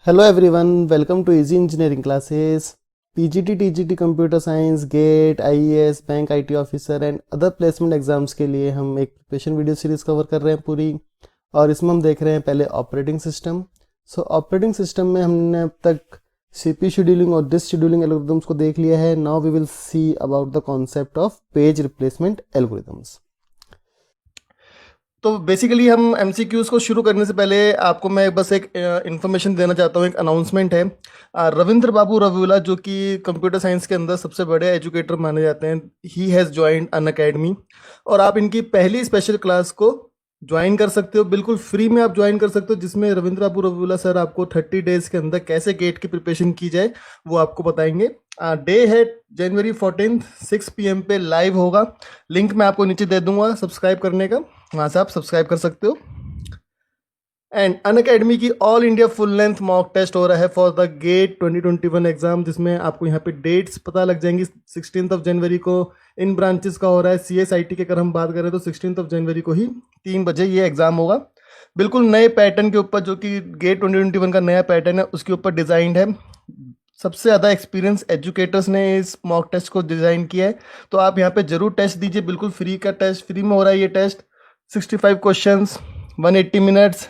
Hello everyone, welcome to Easy Engineering Classes. PGT, TGT, Computer Science, GATE, IES, bank IT officer and other placement exams के लिए हम एक preparation video series cover कर रहे हैं पूरी, और इसमें हम देख रहे हैं पहले ऑपरेटिंग सिस्टम। ऑपरेटिंग सिस्टम में हमने अब तक CPU शेड्यूलिंग और डिस्क शेड्यूलिंग एल्गोरिथम्स को देख लिया है। Now we will see about the concept of page replacement algorithms. तो बेसिकली हम MCQs को शुरू करने से पहले आपको मैं बस एक इन्फॉर्मेशन देना चाहता हूँ। एक अनाउंसमेंट है। रविंद्र बाबू रविवाला, जो कि कंप्यूटर साइंस के अंदर सबसे बड़े एजुकेटर माने जाते हैं, ही हैज़ ज्वाइंड अनअकैडमी, और आप इनकी पहली स्पेशल क्लास को ज्वाइन कर सकते हो। बिल्कुल फ्री में आप ज्वाइन कर सकते हो, जिसमें रविंद्र बाबू रविवाला सर आपको 30 डेज के अंदर कैसे गेट की प्रिपरेशन की जाए वो आपको बताएंगे। डे है जनवरी 14 6 PM पे लाइव होगा। लिंक मैं आपको नीचे दे दूंगा सब्सक्राइब करने का, वहाँ से आप सब्सक्राइब कर सकते हो। एंड अनअकैडमी की all India full length mock test हो रहा है फॉर द गेट 2021 एग्जाम, जिसमें आपको यहाँ पे डेट्स पता लग जाएंगी। 16 जनवरी को इन ब्रांचेस का हो रहा है। CSIT की अगर हम बात करें तो 16 जनवरी को ही 3 बजे ये एग्जाम होगा। बिल्कुल नए पैटर्न के ऊपर, जो कि गेट 2021 का नया पैटर्न है उसके ऊपर डिज़ाइंड है। सबसे ज़्यादा एक्सपीरियंस एजुकेटर्स ने इस मॉक टेस्ट को डिज़ाइन किया है, तो आप यहाँ पे जरूर टेस्ट दीजिए। बिल्कुल फ्री का टेस्ट, फ्री में हो रहा है ये test. 65 questions, 180 minutes.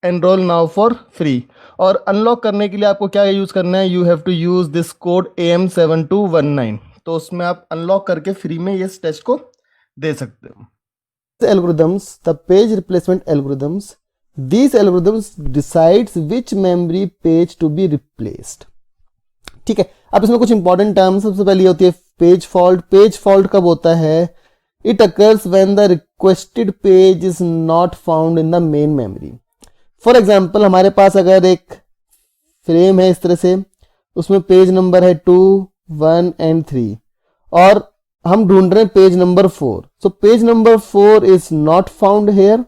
Enrol now for free. और अनलॉक करने के लिए आपको क्या यूज़ करना है, you have to use this code AM7219। तो उसमें आप अनलॉक करके फ्री में इस टेस्ट को दे सकते हो। Algorithms, the page replacement algorithms, these algorithms decides which memory page to be replaced। ठीक है, अब इसमें कुछ इंपॉर्टेंट टर्म्स, सबसे पहले होती है पेज फॉल्ट। पेज फॉल्ट कब होता है? It occurs when the requested page is not found in the main memory. For example, हमारे पास अगर एक फ्रेम है इस तरह से, उसमें पेज नंबर है 2, 1 एंड 3, और हम ढूंढ रहे हैं page number 4। So page number 4 is not found here,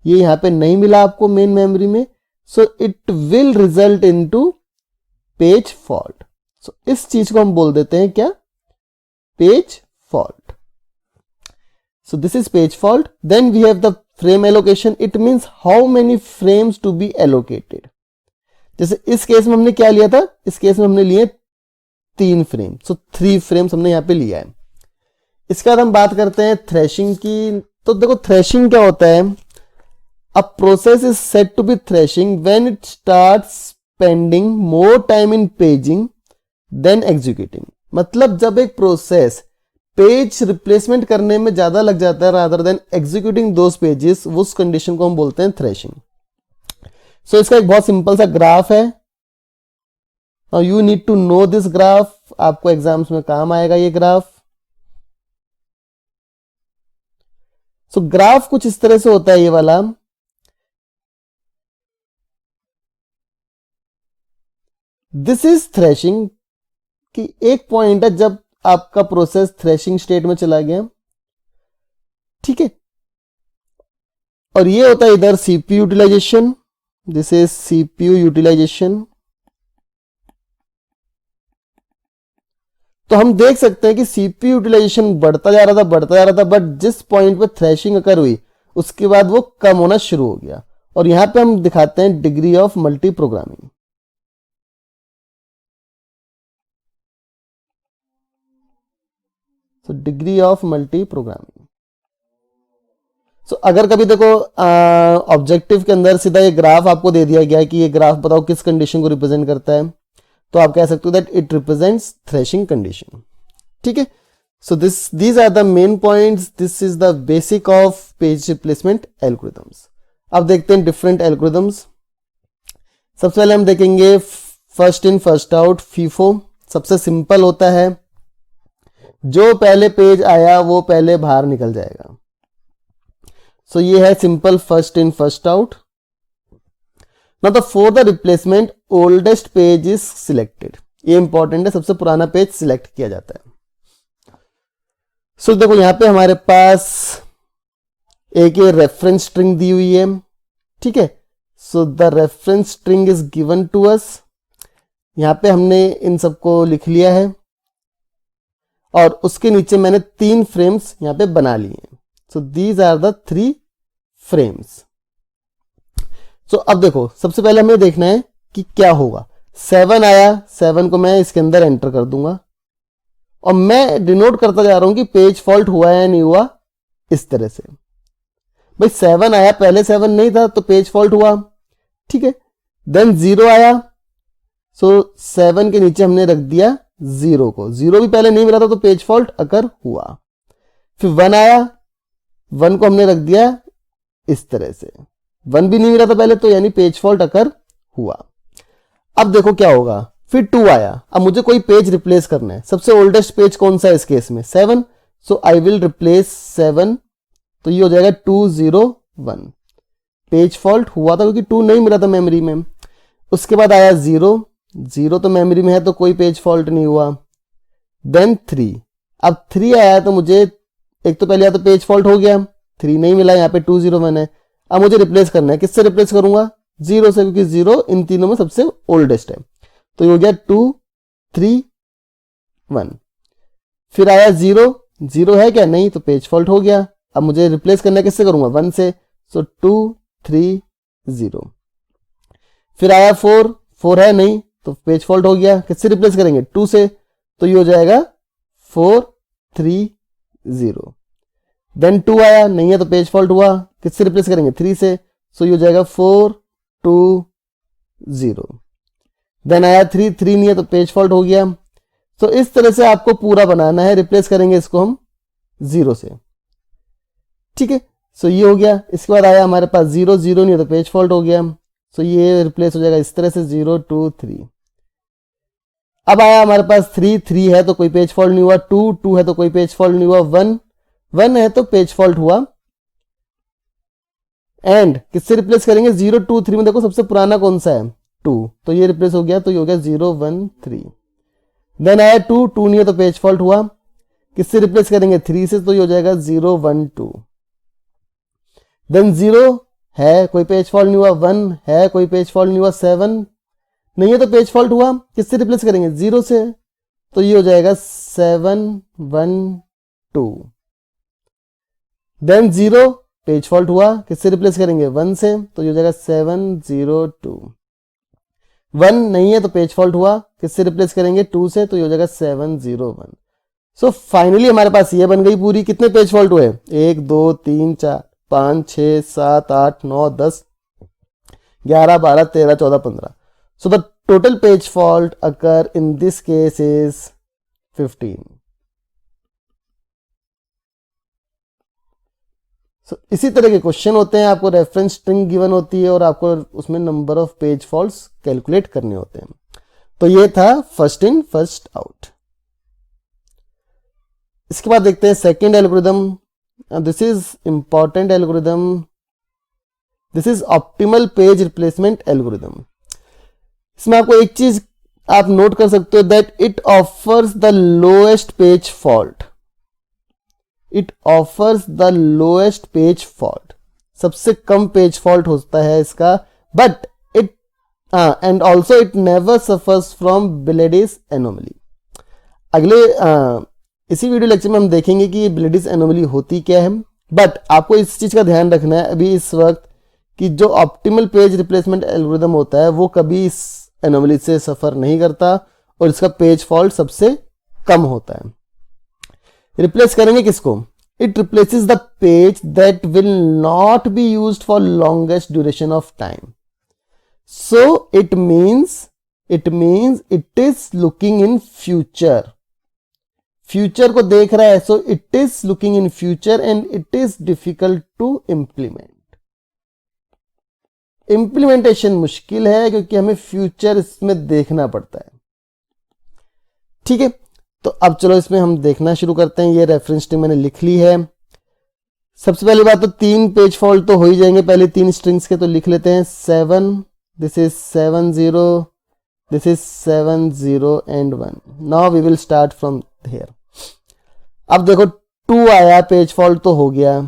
ये यहाँ पे नहीं मिला आपको मेन मेमोरी में। So it will result into page fault. So इस चीज को हम बोल देते हैं क्या? Page fault. So this is page fault. Then we have the frame allocation. It means how many frames to be allocated. जैसे इस केस में हमने क्या लिया था? इस केस में हमने लिए 3 फ्रेम। सो 3 फ्रेम्स हमने यहां पे लिया है। इसके बाद हम बात करते हैं थ्रेशिंग की। तो देखो थ्रेशिंग क्या होता है? A process is said to be thrashing when it starts spending more time in paging than executing. मतलब जब एक प्रोसेस पेज रिप्लेसमेंट करने में ज्यादा लग जाता है rather than executing those pages, उस कंडीशन को हम बोलते हैं थ्रेशिंग। सो इसका एक बहुत सिंपल सा ग्राफ है। Now you need to know this graph, आपको एग्जाम्स में काम आएगा ये ग्राफ। सो ग्राफ कुछ इस तरह से होता है ये वाला। दिस इज थ्रेशिंग, कि एक पॉइंट है जब आपका प्रोसेस थ्रेशिंग स्टेट में चला गया। ठीक है, और ये होता है इधर CPU utilization. This is CPU utilization. तो हम देख सकते हैं कि CPU यूटिलाइजेशन बढ़ता जा रहा था, बट जिस पॉइंट पे थ्रेशिंग अकर हुई उसके बाद वो कम होना शुरू हो गया। और यहां पे हम दिखाते हैं degree of multi programming. So degree of multi programming. So अगर कभी देखो ऑब्जेक्टिव के अंदर सीधा ये ग्राफ आपको दे दिया गया है कि ये ग्राफ बताओ किस कंडीशन को रिप्रेजेंट करता है, तो आप कह सकते हो that it represents thrashing condition. ठीक है, so these are the main points. This is the basic of page replacement algorithms. अब देखते हैं डिफरेंट एल्गोरिथम्स। सबसे पहले हम देखेंगे first in first out, FIFO. सबसे सिंपल होता है, जो पहले पेज आया वो पहले बाहर निकल जाएगा। सो ये है simple first in first out. Now the for the replacement oldest page is selected. ये इंपॉर्टेंट है, सबसे पुराना पेज सिलेक्ट किया जाता है। सो देखो यहां पे हमारे पास एक ये रेफरेंस स्ट्रिंग दी हुई है। ठीक है, so the reference string is given to us. यहां पे हमने इन सबको लिख लिया है, और उसके नीचे मैंने 3 फ्रेम्स यहां पे बना लिए हैं। So these are the 3 frames. So अब देखो सबसे पहले हमें देखना है कि क्या होगा। 7 आया, 7 को मैं इसके अंदर एंटर कर दूंगा और मैं डिनोट करता जा रहा हूं कि पेज फॉल्ट हुआ है या नहीं हुआ, इस तरह से। भाई 7 आया, पहले 7 नहीं था तो पेज फॉल्ट हुआ, ठीक है। देन 0 आया, सो 7 के नीचे हमने रख दिया 0 को, 0 भी पहले नहीं मिला था तो पेज फॉल्ट अकर हुआ। फिर 1 आया, 1 को हमने रख दिया इस तरह से, 1 भी नहीं मिला था पहले तो यानी पेज फॉल्ट अकर हुआ। अब देखो क्या होगा, फिर 2 आया, अब मुझे कोई पेज रिप्लेस करना है। सबसे ओल्डेस्ट पेज कौन सा है इस केस में, 7, सो आई विल रिप्लेस 7, तो ये हो जाएगा 201। पेज फॉल्ट हुआ था क्योंकि 2 नहीं मिला था मेमोरी में। उसके बाद आया 0, 0 तो मेमोरी में है तो कोई पेज फॉल्ट नहीं हुआ। देन 3, अब 3 आया तो मुझे एक तो पहले या तो पेज फॉल्ट हो गया, 3 नहीं मिला, यहाँ पे 201 है। अब मुझे रिप्लेस करना है, किससे रिप्लेस करूंगा, 0 से, क्योंकि 0 इन तीनों में सबसे ओल्डेस्ट है। तो ये हो गया 2 3 1। फिर आया 0, 0 है क्या, नहीं, तो पेज फॉल्ट हो गया। अब मुझे रिप्लेस करना है, किससे करूंगा, 1 से, सो 2 3 0। फिर आया 4, 4 है नहीं तो पेज फॉल्ट हो गया, किससे रिप्लेस करेंगे, 2 से, तो ये हो जाएगा 4 3 0। देन 2 आया, नहीं है तो पेज फॉल्ट हुआ, किससे रिप्लेस करेंगे, 3 से, सो ये हो जाएगा 4 2 0। देन आया 3, 3 नहीं है तो पेज फॉल्ट हो गया। तो इस तरह से आपको पूरा बनाना है, रिप्लेस करेंगे इसको हम 0 से, ठीक है। सो ये हो गया। इसके बाद आया हमारे पास 0, 0 नहीं है तो पेज फॉल्ट हो गया, सो ये रिप्लेस हो जाएगा इस तरह से 0 2 3। अब आया हमारे पास 3, 3 है तो कोई पेज फॉल्ट नहीं हुआ, 2, 2 है तो कोई पेज फॉल्ट नहीं हुआ, 1, 1 है तो पेज फॉल्ट हुआ। एंड किससे रिप्लेस करेंगे, 0 2 3 में देखो सबसे पुराना कौन सा है, 2, तो ये रिप्लेस हो गया, तो ये हो गया 0 1 3। देन आया 2, 2 नहीं है तो पेज फॉल्ट हुआ, किससे रिप्लेस करेंगे, 3 से, तो ये हो जाएगा 0 1 2। देन 0 है, कोई पेज फॉल्ट नहीं हुआ, 1 है, कोई पेज फॉल्ट नहीं हुआ, 7 नहीं है तो पेज फॉल्ट हुआ, किससे रिप्लेस करेंगे, 0 से, तो ये हो जाएगा 7 1 2। देन 0 पेज फॉल्ट हुआ, किससे रिप्लेस करेंगे, 1 से, तो ये हो जाएगा 7 0 2। 1 नहीं है तो पेज फॉल्ट हुआ, किससे रिप्लेस करेंगे, 2 से, तो ये हो जाएगा 7 0 1। सो फाइनली हमारे पास ये बन गई पूरी। कितने पेज फॉल्ट हुए, 1 2 3 4 5 6 7 8 9 10 11 12 13 14 15। So the total page fault occur in this case is 15. So इसी तरह के क्वेश्चन होते हैं, आपको रेफरेंस स्ट्रिंग गिवन होती है और आपको उसमें number of page faults calculate करने होते हैं। तो ये था फर्स्ट इन फर्स्ट आउट। इसके बाद देखते हैं second algorithm. This is important algorithm, this is optimal page replacement algorithm. इसमें आपको एक चीज आप नोट कर सकते हो, that it offers the lowest page fault, it offers the lowest page fault, सबसे कम पेज फॉल्ट होता है इसका, but it end also it never suffers from Belady's anomaly. अगले इसी वीडियो लेक्चर में हम देखेंगे कि ये बिलेडिस एनोमली होती क्या है, बट आपको इस चीज का ध्यान रखना है अभी इस वक्त कि जो ऑप्टिमल पेज रिप्लेसमेंट एल्गोरिदम होता है वो कभी इस एनोमली से सफर नहीं करता और इसका पेज फॉल्ट सबसे कम होता है। रिप्लेस करेंगे किसको, it replaces the page that will not be used for longest duration of time. So it means it is looking in future, future को देख रहा है, so it is looking in future and it is difficult to implement. Implementation मुश्किल है क्योंकि हमें future इसमें देखना पड़ता है, ठीक है। तो अब चलो इसमें हम देखना शुरू करते हैं। ये रेफरेंस स्ट्रिंग मैंने लिख ली है। सबसे पहली बात तो 3 पेज फॉल्ट तो हो ही जाएंगे पहले 3 स्ट्रिंग्स के, तो लिख लेते हैं 7, this is 7 0, this is 7 0 and 1। Now we will start from here. अब देखो 2 आया, पेज फॉल्ट तो हो गया।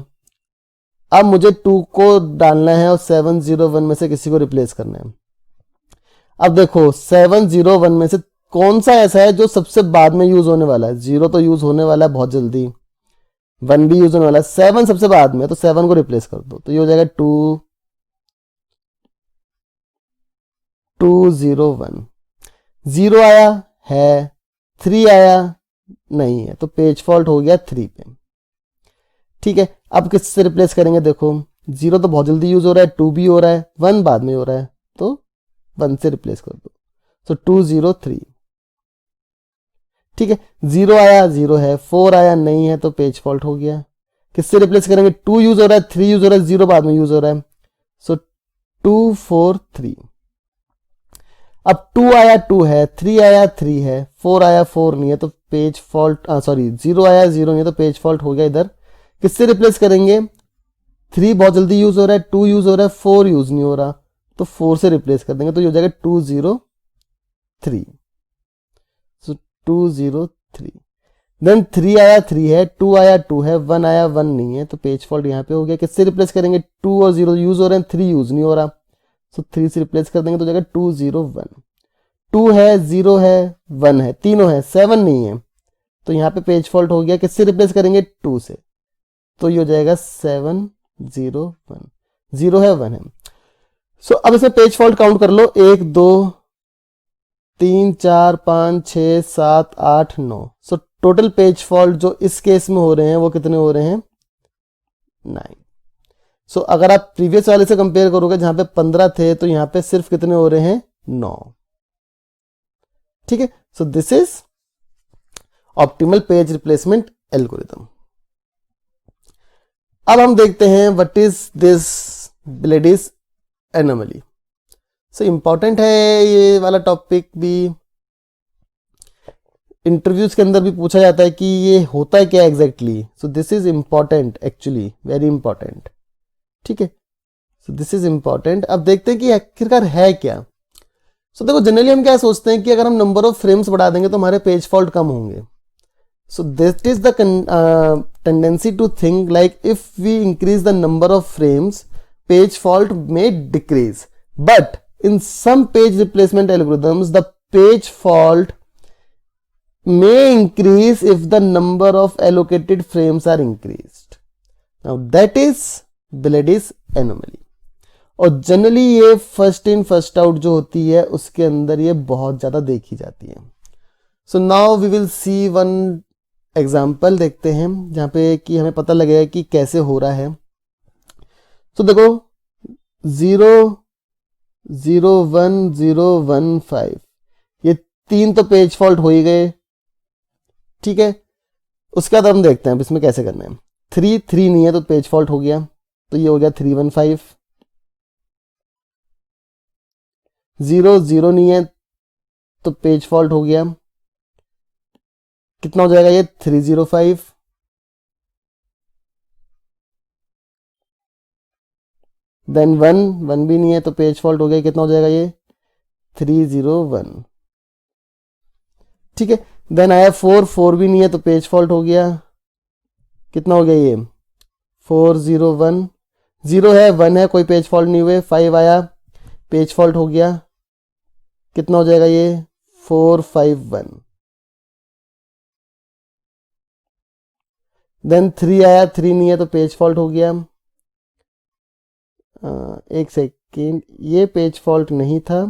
अब मुझे 2 को डालना है और 7 0 1 में से किसी को रिप्लेस करना है। अब देखो 7 0 1 में से कौन सा ऐसा है जो सबसे बाद में यूज होने वाला है, 0 तो यूज होने वाला है बहुत जल्दी, 1 भी यूज होने वाला है, 7 सबसे बाद में, तो 7 को रिप्लेस कर दो, तो ये हो जाएगा 2 201, 0 आया है, 3 आया नहीं है, तो पेज फॉल्ट हो गया 3 पे। ठीक है, अब किससे रिप्लेस करेंगे? देखो 0 तो बहुत जल्दी यूज हो रहा है, 2 भी हो रहा है, 1 बाद में हो रहा है, तो 1 से रिप्लेस कर दो, तो 203। ठीक है, 0 आया, 0 है, 4 आया नहीं है, तो पेज फॉल्ट हो गया। किससे रिप्लेस करेंगे? 2 यूज हो रहा है, 3 यूज हो रहा है, 0 बाद में यूज हो रहा है, सो 243। अब 2 आया, 2 है, 3 आया, 3 है, 4 आया, 4 नहीं है, तो पेज फॉल्ट, सॉरी 0 आया, 0 नहीं है, तो पेज फॉल्ट हो गया इधर। किससे रिप्लेस करेंगे? 3 बहुत जल्दी यूज हो रहा है, 2 यूज हो रहा है, 4 यूज नहीं हो रहा, तो 4 से रिप्लेस कर देंगे, तो ये हो जाएगा 203। सो 203, देन 3 आया, 3 है, 2 आया, 2 है, 1 आया, 1 नहीं है, तो पेज फॉल्ट यहाँ पे हो गया। किससे रिप्लेस करेंगे? 2 और 0 यूज हो रहे हैं, 3 यूज नहीं हो रहा, सो 3 से रिप्लेस कर देंगे, तो हो जाएगा 201। 2 है, 0 है, 1 है, तीनों है, 7 नहीं है, तो यहाँ पे पेज फॉल्ट हो गया। किससे रिप्लेस करेंगे? 2 से, तो ये हो जाएगा 701। 0 है, 1 है। सो अब इसमें पेज फॉल्ट काउंट कर लो, 1 2 3 4 5 6 7 8 9। सो टोटल पेज फॉल्ट जो इस केस में हो रहे हैं वो कितने हो रहे हैं? 9। सो अगर आप प्रीवियस वाले से कंपेयर करोगे जहां पे 15 थे, तो यहां पे सिर्फ कितने हो रहे हैं? 9। ठीक है, so this is optimal page replacement algorithm. अब हम देखते हैं what is this Belady's anomaly. So important है ये वाला टॉपिक भी, इंटरव्यूज के अंदर भी पूछा जाता है कि ये होता है क्या exactly. So this is important, actually very important. ठीक है, सो दिस इज इंपॉर्टेंट। अब देखते हैं कि आखिरकार है क्या। सो देखो जनरली हम क्या सोचते हैं कि अगर हम नंबर ऑफ फ्रेम्स बढ़ा देंगे तो हमारे पेज फॉल्ट कम होंगे। So this is the tendency to think like if we increase the number of frames page fault may decrease, but in some page replacement algorithms the page fault may increase if the number of allocated frames are increased. Now that is Belady's anomaly, और generally ये first in first out जो होती है उसके अंदर ये बहुत ज्यादा देखी जाती है। So now we will see one example, देखते हैं जहां पे कि हमें पता लगेगा कि कैसे हो रहा है। तो देखो 0 0 1 0 1 5, ये 3 तो पेज फॉल्ट हो ही गए। ठीक है, उसके बाद हम देखते हैं अब इसमें कैसे करना है। 3 3 नहीं है तो पेज फॉल्ट हो गया, तो ये हो गया 3 1 5। 0 0 नहीं है तो पेज फॉल्ट हो गया, कितना हो जाएगा ये? 3 0 5। देन 1 1 भी नहीं है तो पेज फॉल्ट हो गया, कितना हो जाएगा ये? 3 0 1। ठीक है, देन आया 4 4 भी नहीं है तो पेज फॉल्ट हो गया, कितना हो गया ये? 4 0 1। 0 है, 1 है, कोई पेज फॉल्ट नहीं हुए। 5 आया, पेज फॉल्ट हो गया, कितना हो जाएगा ये? 4 5 1। देन 3 आया, 3 नहीं है तो पेज फॉल्ट हो गया। एक सेकेंड, ये पेज फॉल्ट नहीं था,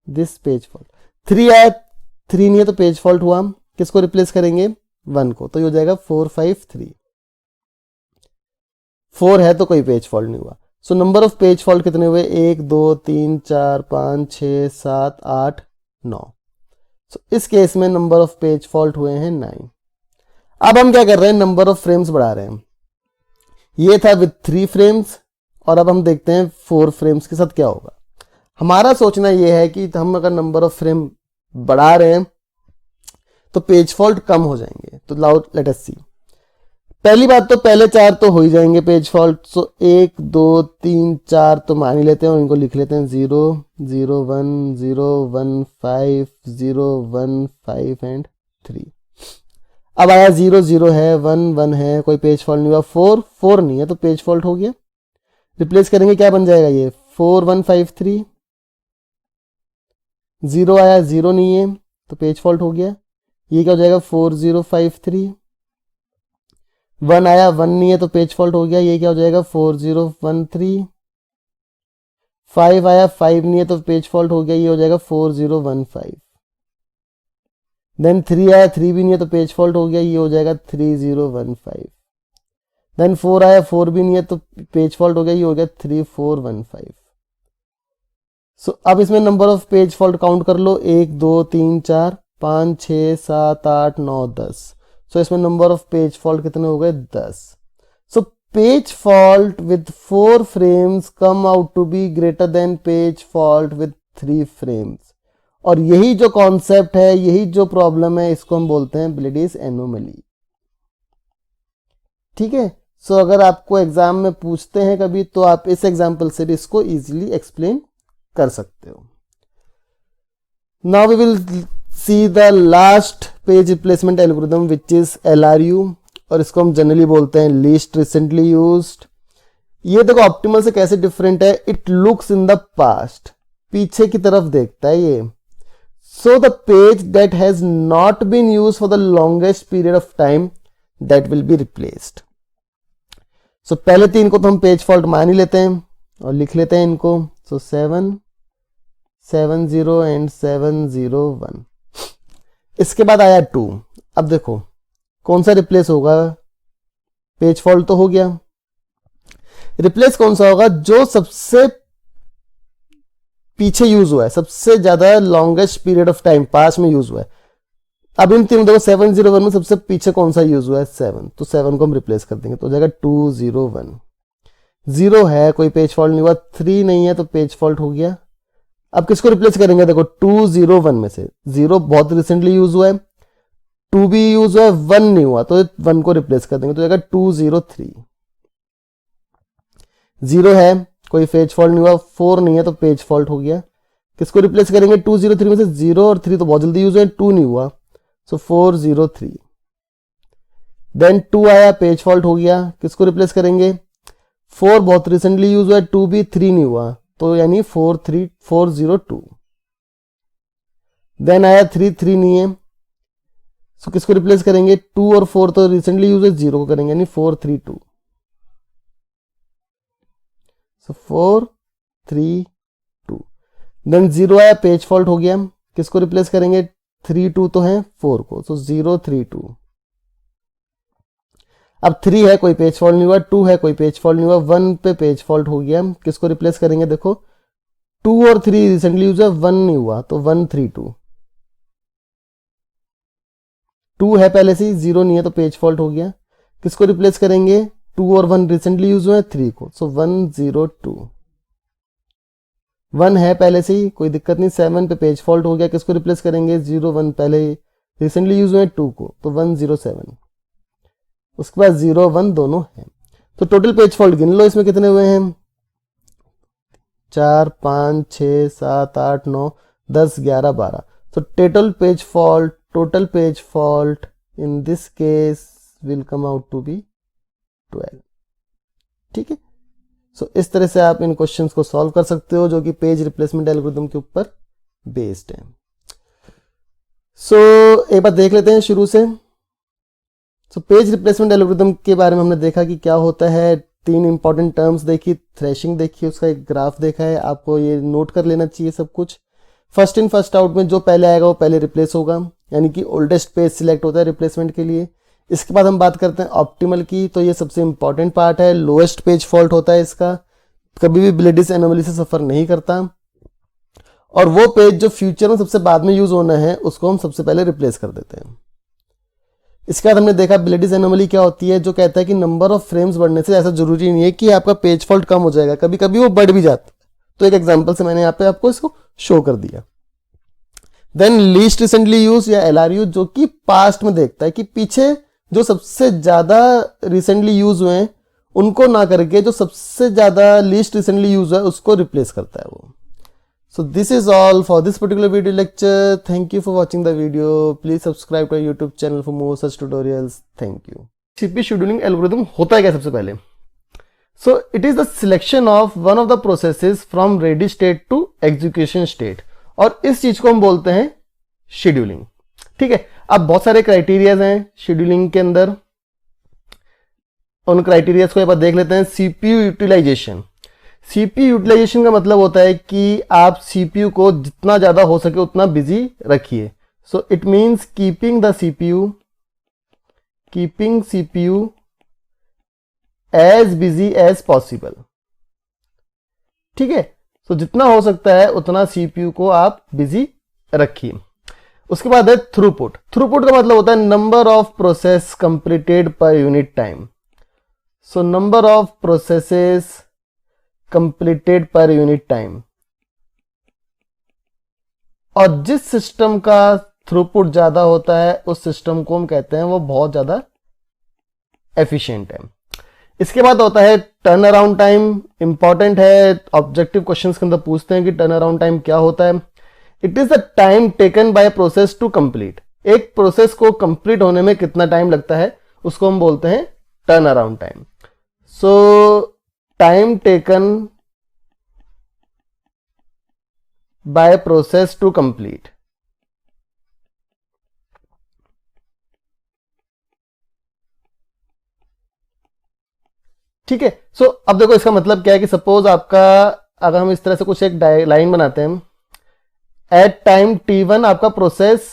दिस पेज फॉल्ट। 3 आया, 3 नहीं है तो पेज फॉल्ट हुआ, किसको रिप्लेस करेंगे? 1 को, तो ये हो जाएगा 4 5 3। 4 है तो कोई पेज फॉल्ट नहीं हुआ। So number of page fault कितने हुए? 1 2 3 4 5 6 7 8 9। सो इस केस में नंबर ऑफ पेज फॉल्ट हुए हैं 9। अब हम क्या कर रहे हैं? नंबर ऑफ फ्रेम्स बढ़ा रहे हैं। ये था विद 3 फ्रेम्स, और अब हम देखते हैं 4 फ्रेम्स के साथ क्या होगा। हमारा सोचना यह है कि हम अगर नंबर ऑफ फ्रेम बढ़ा रहे हैं तो पेज फॉल्ट कम हो जाएंगे। तो लेट अस सी। पहली बात तो पहले 4 तो हो ही जाएंगे पेज फॉल्ट। सो 1 2 3 4 तो मान ही लेते हैं और इनको लिख लेते हैं 0 0 1 0 1 5 0 1 5 एंड 3। अब आया 0 0 है, 1 1 है, कोई पेज फॉल्ट नहीं हुआ। 4 4 नहीं है तो पेज फॉल्ट हो गया, रिप्लेस करेंगे, क्या बन जाएगा ये? 4 1 5 3। 0 आया, 0 नहीं है तो पेज फॉल्ट हो गया, ये क्या हो जाएगा? 4 0 5 3। 1 आया, 1 नहीं है तो पेज फॉल्ट हो गया, ये क्या हो जाएगा? 4 0 1 3। 5 आया, 5 नहीं है तो पेज फॉल्ट हो गया, ये हो जाएगा 4015। देन 3 आया, 3 भी नहीं है तो पेज फॉल्ट हो गया, ये हो जाएगा 3015। देन 4 आया, 4 भी नहीं है तो पेज फॉल्ट हो गया, ये हो गया 3415। सो अब इसमें number of page fault count कर लो, 1 2 3 4 5 6 7 8 9 10। सो इसमें नंबर ऑफ पेज फॉल्ट कितने हो गए? 10। So page fault with 4 frames come out to be greater than page fault with 3 frames. और यही जो कॉन्सेप्ट है, यही जो प्रॉब्लम है, इसको हम बोलते हैं ब्लेडीज एनोमली। ठीक है। सो अगर आपको एग्जाम में पूछते हैं कभी, तो आप इस एग्जाम्पल से भी इसको इजीली एक्सप्लेन कर सकते हो। Now we will see the last page replacement algorithm which is LRU, और इसको हम जनरली बोलते हैं लीस्ट रिसेंटली यूज्ड। ये देखो ऑप्टिमल से कैसे डिफरेंट है, it looks in the past, पीछे की तरफ देखता है ये। So the page that has not been used for the longest period of time that will be replaced. So पहले 3 को तो हम पेज फॉल्ट मान ही लेते हैं और लिख लेते हैं इनको। सो 7 70 एंड 701। इसके बाद आया 2। अब देखो कौन सा रिप्लेस होगा? पेज फॉल्ट तो हो गया, रिप्लेस कौन सा होगा? जो सबसे पीछे यूज हुआ है, सबसे ज्यादा longest period of time pass में यूज हुआ है। अब इन तीनों देखो 701 में सबसे पीछे कौन सा यूज हुआ है? 7, तो 7 को हम रिप्लेस कर देंगे तो हो जाएगा 201। 0 है, कोई पेज फॉल्ट नहीं हुआ, 3 नहीं है तो पेज फॉल्ट हो गया। अब किसको रिप्लेस करेंगे? देखो 201 में से 0 बहुत रिसेंटली यूज हुआ है, 2 भी यूज हुआ है, 1 नहीं हुआ तो 1 को रिप्लेस कर देंगे तो हो जाएगा 203। 0 है, कोई पेज फॉल्ट नहीं हुआ, 4 नहीं है तो पेज फॉल्ट हो गया। किसको रिप्लेस करेंगे? 203 में से 0 और 3 तो बहुत जल्दी यूज हुए, 2 नहीं हुआ, सो 403। देन 2 आया, पेज फॉल्ट हो गया, किसको रिप्लेस करेंगे? 4 बहुत रिसेंटली यूज हुआ है, 2 भी, 3 नहीं हुआ तो यानी 402। देन आया 3, 3 नहीं है, सो किसको रिप्लेस करेंगे? 2 और 4 तो रिसेंटली यूज है, 0 को करेंगे यानी 432। सो 432। देन 0 आया, पेज फॉल्ट हो गया, किसको रिप्लेस करेंगे? 32 तो है, 4 को, सो 032। अब 3 है, कोई पेज फॉल्ट नहीं हुआ, 2 है, कोई पेज फॉल्ट नहीं हुआ, 1 पे पेज फॉल्ट हो गया, किसको रिप्लेस करेंगे? देखो 2 और 3 रिसेंटली यूज है, 1 नहीं हुआ तो 132। 2 है पहले से ही, 0 नहीं है तो पेज फॉल्ट हो गया, किसको रिप्लेस करेंगे? 2 और 1 रिसेंटली यूज हुए हैं, 3 को, सो 102। 1 है पहले से ही, कोई दिक्कत नहीं, 7 पे पेज फॉल्ट हो गया, किसको रिप्लेस करेंगे? 01 पहले रिसेंटली यूज हुए हैं, 2 को, तो 107। उसके बाद 0 1 दोनों हैं, तो टोटल पेज फॉल्ट गिन लो, इसमें कितने हुए हैं? 4 5 6 7 8 9 10 11 12। तो total page fault in this case will come out to be 12। ठीक है। सो इस तरह से आप इन क्वेश्चंस को सॉल्व कर सकते हो जो कि पेज रिप्लेसमेंट एल्गोरिथम के ऊपर बेस्ड है। सो एक बार देख लेते हैं शुरू से। सो पेज रिप्लेसमेंट एल्गोरिथम के बारे में हमने देखा कि क्या होता है, 3 इंपॉर्टेंट टर्म्स देखी, थ्रेशिंग देखी, उसका एक ग्राफ देखा है, आपको ये नोट कर लेना चाहिए सब कुछ। फर्स्ट इन फर्स्ट आउट में जो पहले आएगा वो पहले रिप्लेस होगा, यानी कि ओल्डेस्ट पेज सिलेक्ट होता है रिप्लेसमेंट के लिए। इसके बाद हम बात करते हैं ऑप्टिमल की, तो ये सबसे इंपॉर्टेंट पार्ट है, लोएस्ट पेज फॉल्ट होता है इसका, कभी भी ब्लेडिस एनोमली से सफर नहीं करता, और वो पेज जो फ्यूचर में सबसे बाद में यूज होना है उसको हम सबसे पहले रिप्लेस कर देते हैं। इसके बाद हमने देखा ब्लेडिस एनोमली क्या होती है, जो कहता है कि नंबर ऑफ फ्रेम्स बढ़ने से ऐसा जरूरी नहीं है कि आपका पेज फॉल्ट कम हो जाएगा, कभी कभी वो बढ़ भी जाता है। तो एक एग्जांपल से मैंने यहाँ पे आपको इसको शो कर दिया। देन लीस्ट रिसेंटली यूज या LRU, जो कि पास्ट में देखता है कि पीछे जो सबसे ज्यादा रिसेंटली यूज हुए हैं उनको ना करके जो सबसे ज्यादा लीस्ट रिसेंटली यूज है उसको रिप्लेस करता है वो। So this is all for this particular video lecture. Thank you for watching the video. Please subscribe to our YouTube channel for more such tutorials. Thank you. CP scheduling algorithm होता है क्या सबसे पहले? So it is the selection of one of the processes from ready state to execution state. और इस चीज को हम बोलते हैं शेड्यूलिंग। ठीक है। अब बहुत सारे क्राइटेरियाज हैं शेड्यूलिंग के अंदर, उन क्राइटेरियाज को एक बार देख लेते हैं। CPU यूटिलाइजेशन, सीपीयू यूटिलाइजेशन का मतलब होता है कि आप सीपीयू को जितना ज्यादा हो सके उतना बिजी रखिए. So it means keeping CPU as busy as possible. ठीक है. तो जितना हो सकता है उतना सीपीयू को आप बिजी रखिए. उसके बाद है थ्रूपुट. थ्रूपुट का मतलब होता है number of process completed per unit time. So number of processes completed per unit time. और जिस सिस्टम का थ्रूपुट ज्यादा होता है उस सिस्टम को हम कहते हैं वो बहुत ज्यादा एफिशिएंट है. इसके बाद होता है टर्न अराउंड टाइम. इंपॉर्टेंट है, ऑब्जेक्टिव क्वेश्चंस के अंदर पूछते हैं कि टर्न अराउंड टाइम क्या होता है. It is the time taken by process to complete. एक प्रोसेस को कंप्लीट होने में कितना टाइम लगता है उसको हम बोलते हैं turn around time. So time taken by process to complete. ठीक है. सो अब देखो इसका मतलब क्या है कि सपोज आपका, अगर हम इस तरह से कुछ एक लाइन बनाते हैं, एट टाइम t1 आपका प्रोसेस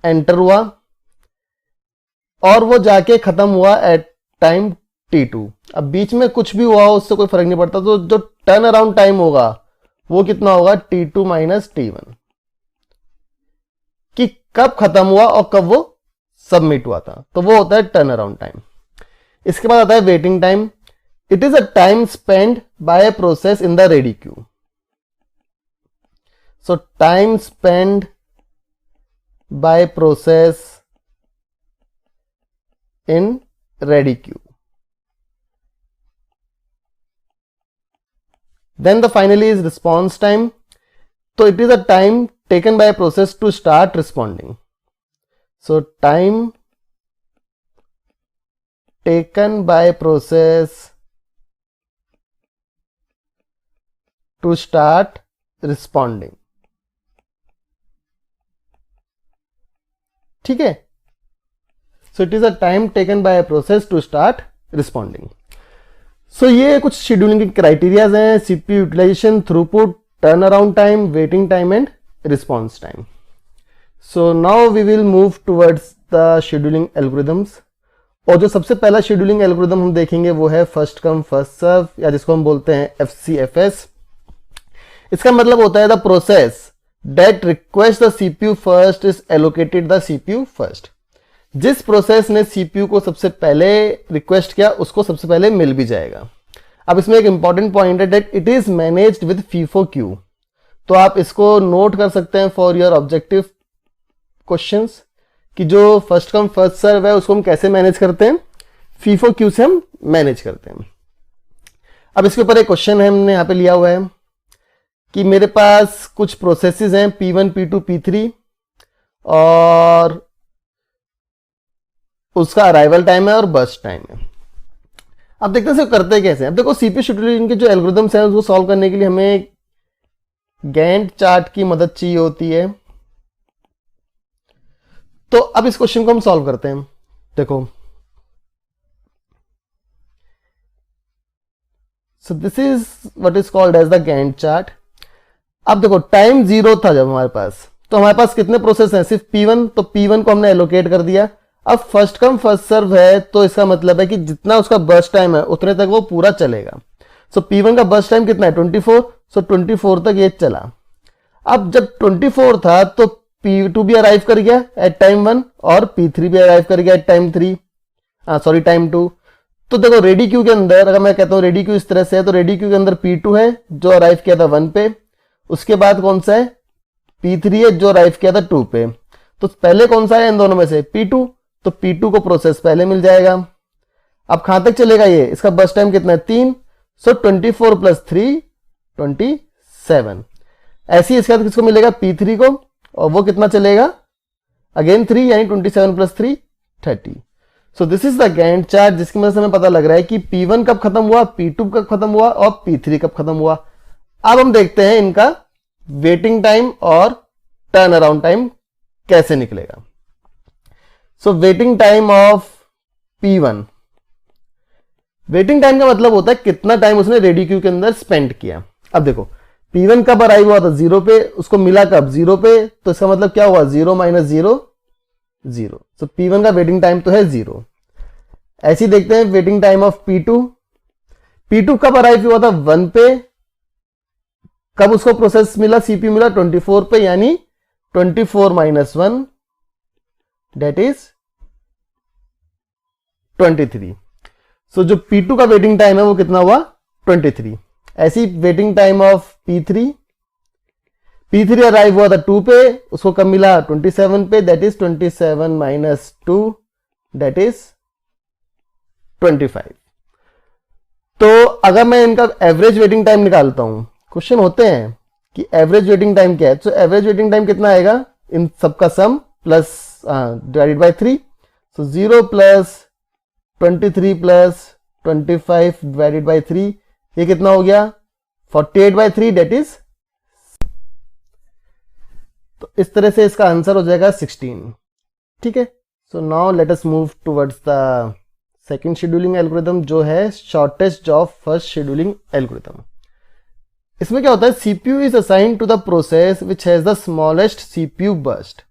एंटर हुआ और वो जाके खत्म हुआ एट टाइम t2. अब बीच में कुछ भी हुआ हो उससे कोई फर्क नहीं पड़ता. तो जो टर्न अराउंड टाइम होगा वो कितना होगा, t2 माइनस t1, कि कब खत्म हुआ और कब वो सबमिट हुआ था. तो वो होता है टर्न अराउंड टाइम. इसके बाद आता है waiting time. It is a time spend by a process in the ready queue. So time spend by process in ready queue. Then the finally is response time. So it is a time taken by a process to start responding. So time taken by process to start responding. ठीक है. So it is a time taken by a process to start responding. सो ये कुछ scheduling के criterias हैं. CPU utilization, throughput, turn around time, waiting time and response time. So now we will move towards the scheduling algorithms. और जो सबसे पहला scheduling algorithm हम देखेंगे वो है फर्स्ट कम फर्स्ट सर्व, या जिसको हम बोलते हैं FCFS. इसका मतलब होता है the process that request the CPU first is allocated the CPU first. जिस प्रोसेस ने सीपीयू को सबसे पहले रिक्वेस्ट किया उसको सबसे पहले मिल भी जाएगा. अब इसमें एक इंपॉर्टेंट पॉइंट है that it is managed with FIFO queue. तो आप इसको नोट कर सकते हैं फॉर योर ऑब्जेक्टिव क्वेश्चंस कि जो फर्स्ट कम फर्स्ट सर्व है उसको हम कैसे मैनेज करते हैं, फीफो क्यू से हम मैनेज करते हैं. अब इसके ऊपर एक क्वेश्चन है, हमने यहां पे लिया हुआ है कि मेरे पास कुछ प्रोसेसेस हैं P1, P2, P3 और उसका अराइवल टाइम है और बर्स्ट टाइम है. अब देखते हैं इसको करते कैसे. अब देखो सीपीयू शेड्यूलिंग के जो एल्गोरिदम्स हैं उसको सॉल्व करने के लिए हमें गैंट चार्ट की मदद चाहिए होती है. तो अब इस क्वेश्चन को हम सॉल्व करते हैं. देखो, so this is what is called as the Gantt chart. अब देखो टाइम 0 था जब हमारे पास, तो हमारे पास कितने प्रोसेस हैं, सिर्फ P1. तो P1 को हमने एलोकेट कर दिया. अब फर्स्ट कम फर्स्ट सर्व है तो इसका मतलब है कि जितना उसका बर्स्ट टाइम है उतने तक वो पूरा चलेगा. सो P1 का बर्स्ट टाइम कितना है, 24. सो 24 तक ये चला. अब जब 24 था तो P2 भी अराइव कर गया एट टाइम 1 और P3 भी अराइव कर गया एट टाइम 3, सॉरी टाइम 2. तो देखो रेडी क्यू के अंदर, अगर मैं कहता हूं रेडी क्यू इस तरह से है, तो रेडी क्यू के अंदर P2 है जो अराइव किया था 1 पे. उसके बाद कौन सा है, P3 है जो अराइव किया था 2 पे. तो पहले कौन सा है इन दोनों में से, P2. तो P2 को प्रोसेस पहले मिल जाएगा. अब कहां तक चलेगा ये, इसका बस टाइम कितना है 3. सो 24 प्लस 3 27. ऐसे ही इसके बाद किसको मिलेगा, P3 को, और वो कितना चलेगा अगेन 3, यानी 27 plus 3 30. So this is the Gantt chart जिसकी वजह से हमें पता लग रहा है कि P1 कब खत्म हुआ, P2 कब खत्म हुआ और P3 कब खत्म हुआ. अब हम देखते हैं इनका वेटिंग टाइम और टर्न अराउंड टाइम कैसे निकलेगा. So waiting time of P1, waiting time का मतलब होता है कितना टाइम उसने रेडी क्यू के अंदर स्पेंड किया। अब देखो P1 कब अराइव हुआ था 0 पे, उसको मिला कब 0 पे, तो इसका मतलब क्या हुआ 0 माइनस 0 0। तो P1 का वेटिंग टाइम तो है 0। ऐसे ही देखते हैं waiting time of P2। P2 कब अराइव हुआ था 1 पे, कब उसको प्रोसेस मिला CPU मिला 24 पे, यानी 24 माइनस 1 डेट इज 23। सो जो P2 का वेटिंग टाइम है वो कितना हुआ 23। ऐसी waiting time of P3 arrive हुआ था 2 पे, उसको कब मिला 27 पे, that is 27 minus 2 that is 25। तो अगर मैं इनका एवरेज वेटिंग टाइम निकालता हूं, क्वेश्चन होते हैं कि एवरेज वेटिंग टाइम क्या है, तो एवरेज वेटिंग टाइम कितना आएगा इन सबका sum plus divided by 3। So 0 plus 23 plus 25 divided by 3, ये कितना हो गया 48 बाय 3 डेट इज। तो इस तरह से इसका आंसर हो जाएगा 16। ठीक है, so now let us move towards the second scheduling algorithm, जो है shortest job first scheduling algorithm. इसमें क्या होता है, CPU is assigned to the process which has the smallest CPU burst.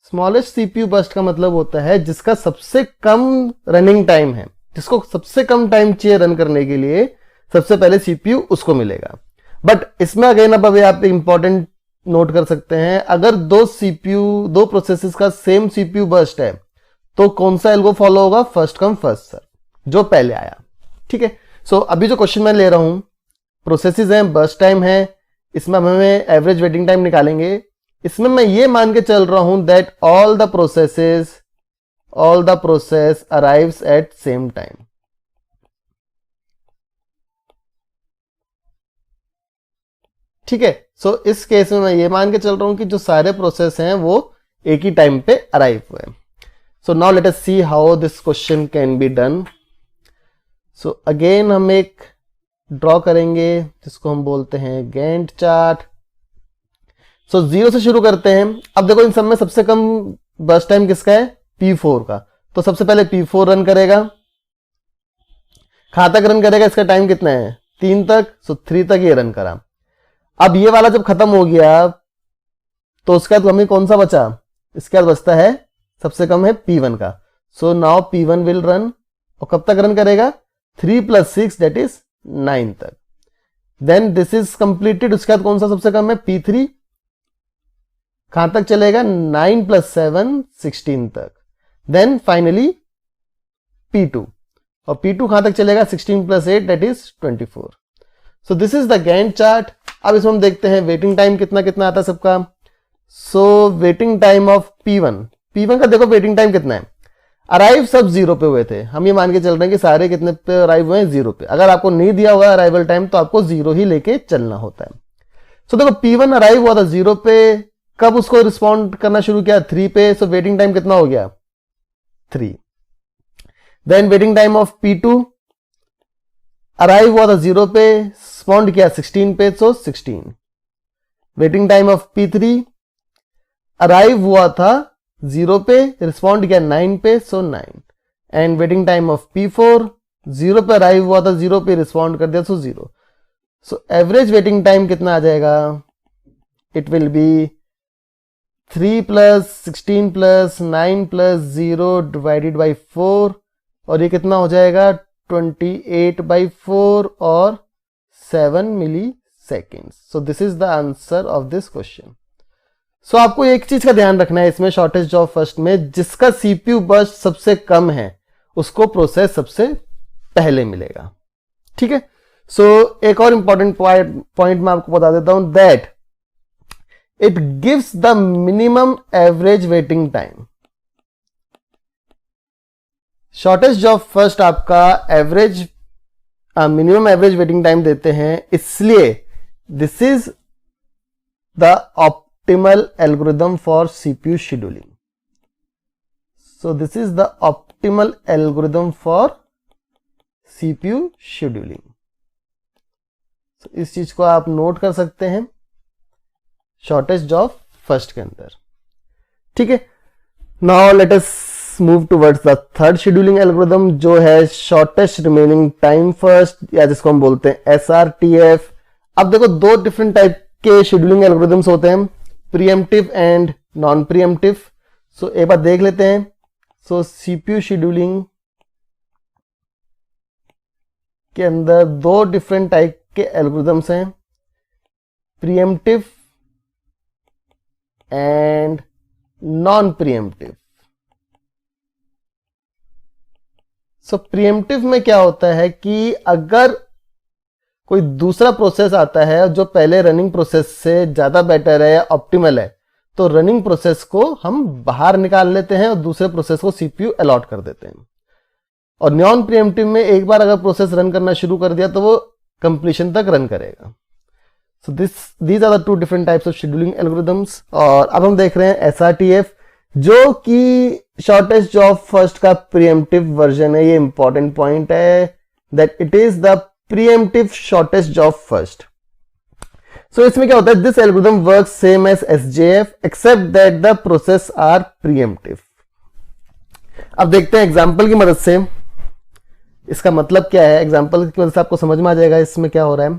Smallest CPU burst का मतलब होता है जिसका सबसे कम रनिंग टाइम है, जिसको सबसे कम टाइम चाहिए रन करने के लिए, सबसे पहले सीपीयू उसको मिलेगा। बट इसमें अगेन अब आप इंपॉर्टेंट नोट कर सकते हैं, अगर दो प्रोसेसेस का सेम सीपीयू बर्स्ट है तो कौन सा एल्गो फॉलो होगा, फर्स्ट कम फर्स्ट सर्व, जो पहले आया। ठीक है, सो अभी जो क्वेश्चन मैं ले रहा हूं, प्रोसेसेस हैं, बर्स्ट टाइम है, इसमें हमें एवरेज वेटिंग टाइम निकालेंगे। इसमें मैं ये मान के चल रहा हूं that all the process arrives at same time. ठीक है, सो इस केस में मैं ये मान के चल रहा हूं कि जो सारे प्रोसेस हैं वो एक ही टाइम पे अराइव हुए। सो now let us see how this question can be done. So again हम एक ड्रॉ करेंगे जिसको हम बोलते हैं गैंट चार्ट। सो 0 से शुरू करते हैं। अब देखो इन सब में सबसे कम बर्स्ट टाइम किसका है, P4 का, तो सबसे पहले P4 रन करेगा। कहां तक रन करेगा, इसका टाइम कितना है 3 तक, सो 3 तक ये रन करा। अब ये वाला जब खत्म हो गया तो उसके बाद हमें कौन सा बचा, इसके बाद बचता है सबसे कम है P1 का। So now P1 will run, और कब तक रन करेगा 3 + 6 दैट इज 9 तक। देन दिस इज कंप्लीटेड, उसके बाद कौन सा सबसे कम है P3, कहां तक चलेगा 9 + 7 16 तक। देन फाइनली P2, और P2 कहां तक चलेगा 16 + 8 that is 24। So this is the Gantt chart. अब इसमें हम देखते हैं वेटिंग टाइम कितना कितना आता है सबका। So waiting time of P1 का देखो वेटिंग टाइम कितना है, अराइव सब 0 पे हुए थे, हम ये मान के चल रहे हैं कि सारे कितने पे अराइव हुए हैं 0 पे। अगर आपको नहीं दिया होगा अराइवल टाइम तो आपको 0 ही लेके चलना होता है। सो देखो P1 अराइव हुआ था 0 पे, कब उसको रिस्पॉन्ड करना शुरू किया 3 पे, सो वेटिंग टाइम कितना हो गया 3। Then waiting time of P2 arrive हुआ था 0 पे, रिस्पॉन्ड किया 16 पे, सो 16। Waiting time of P3 arrive हुआ था 0 पे, रिस्पॉन्ड किया 9 पे, सो 9। And waiting time of P4 0 पे अराइव हुआ था, 0 पे रिस्पॉन्ड कर दिया, so 0। So average waiting time कितना आ जाएगा, it will be 3 + 16 + 9 + 0 divided by 4, और ये कितना हो जाएगा 28/4 और 7 millisecond. So this is the answer of this question. So आपको एक चीज का ध्यान रखना है इसमें शॉर्टेस्ट जॉब फर्स्ट में, जिसका सीपीयू बर्स्ट सबसे कम है उसको प्रोसेस सबसे पहले मिलेगा। ठीक है, सो एक और इंपॉर्टेंट पॉइंट मैं आपको बता देता हूं, that it gives the minimum average waiting time. Shortest job first आपका average minimum average waiting time देते हैं, इसलिए this is the optimal algorithm for CPU scheduling. So this is the optimal algorithm for CPU scheduling. इस चीज को आप note कर सकते हैं शॉर्टेस्ट जॉब फर्स्ट के अंदर। ठीक है, now let us let's move towards the third scheduling algorithm जो है शॉर्टेस्ट रिमेनिंग टाइम फर्स्ट, या जिसको हम बोलते हैं SRTF। अब देखो दो डिफरेंट टाइप के शेड्यूलिंग एल्गोरिथम्स होते हैं, प्रीएम्प्टिव एंड नॉन प्रीएम्प्टिव। सो एक बार देख लेते हैं। सो CPU शेड्यूलिंग के अंदर दो डिफरेंट टाइप के एल्गोरिथम्स हैं, pre-emptive and non pre-emptive. So pre-emptive में क्या होता है कि अगर कोई दूसरा प्रोसेस आता है जो पहले रनिंग प्रोसेस से ज्यादा बेटर है या ऑप्टिमल है, तो रनिंग प्रोसेस को हम बाहर निकाल लेते हैं और दूसरे प्रोसेस को CPU अलॉट कर देते हैं। और नॉन प्रीएम्प्टिव में एक बार अगर प्रोसेस रन करना शुरू कर दिया तो वो कंप्लीशन तक रन करेगा। So these are the two different types of scheduling algorithms. और अब हम देख रहे हैं SRTF जो कि शॉर्टेस्ट जॉब फर्स्ट का प्रीएम्प्टिव वर्जन है। ये इंपॉर्टेंट पॉइंट है that it is the preemptive shortest job first. So इसमें क्या होता है, this algorithm works same as SJF except that the process are preemptive. अब देखते हैं एग्जांपल की मदद से इसका मतलब क्या है। एग्जांपल की मदद से आपको समझ में आ जाएगा इसमें क्या हो रहा है।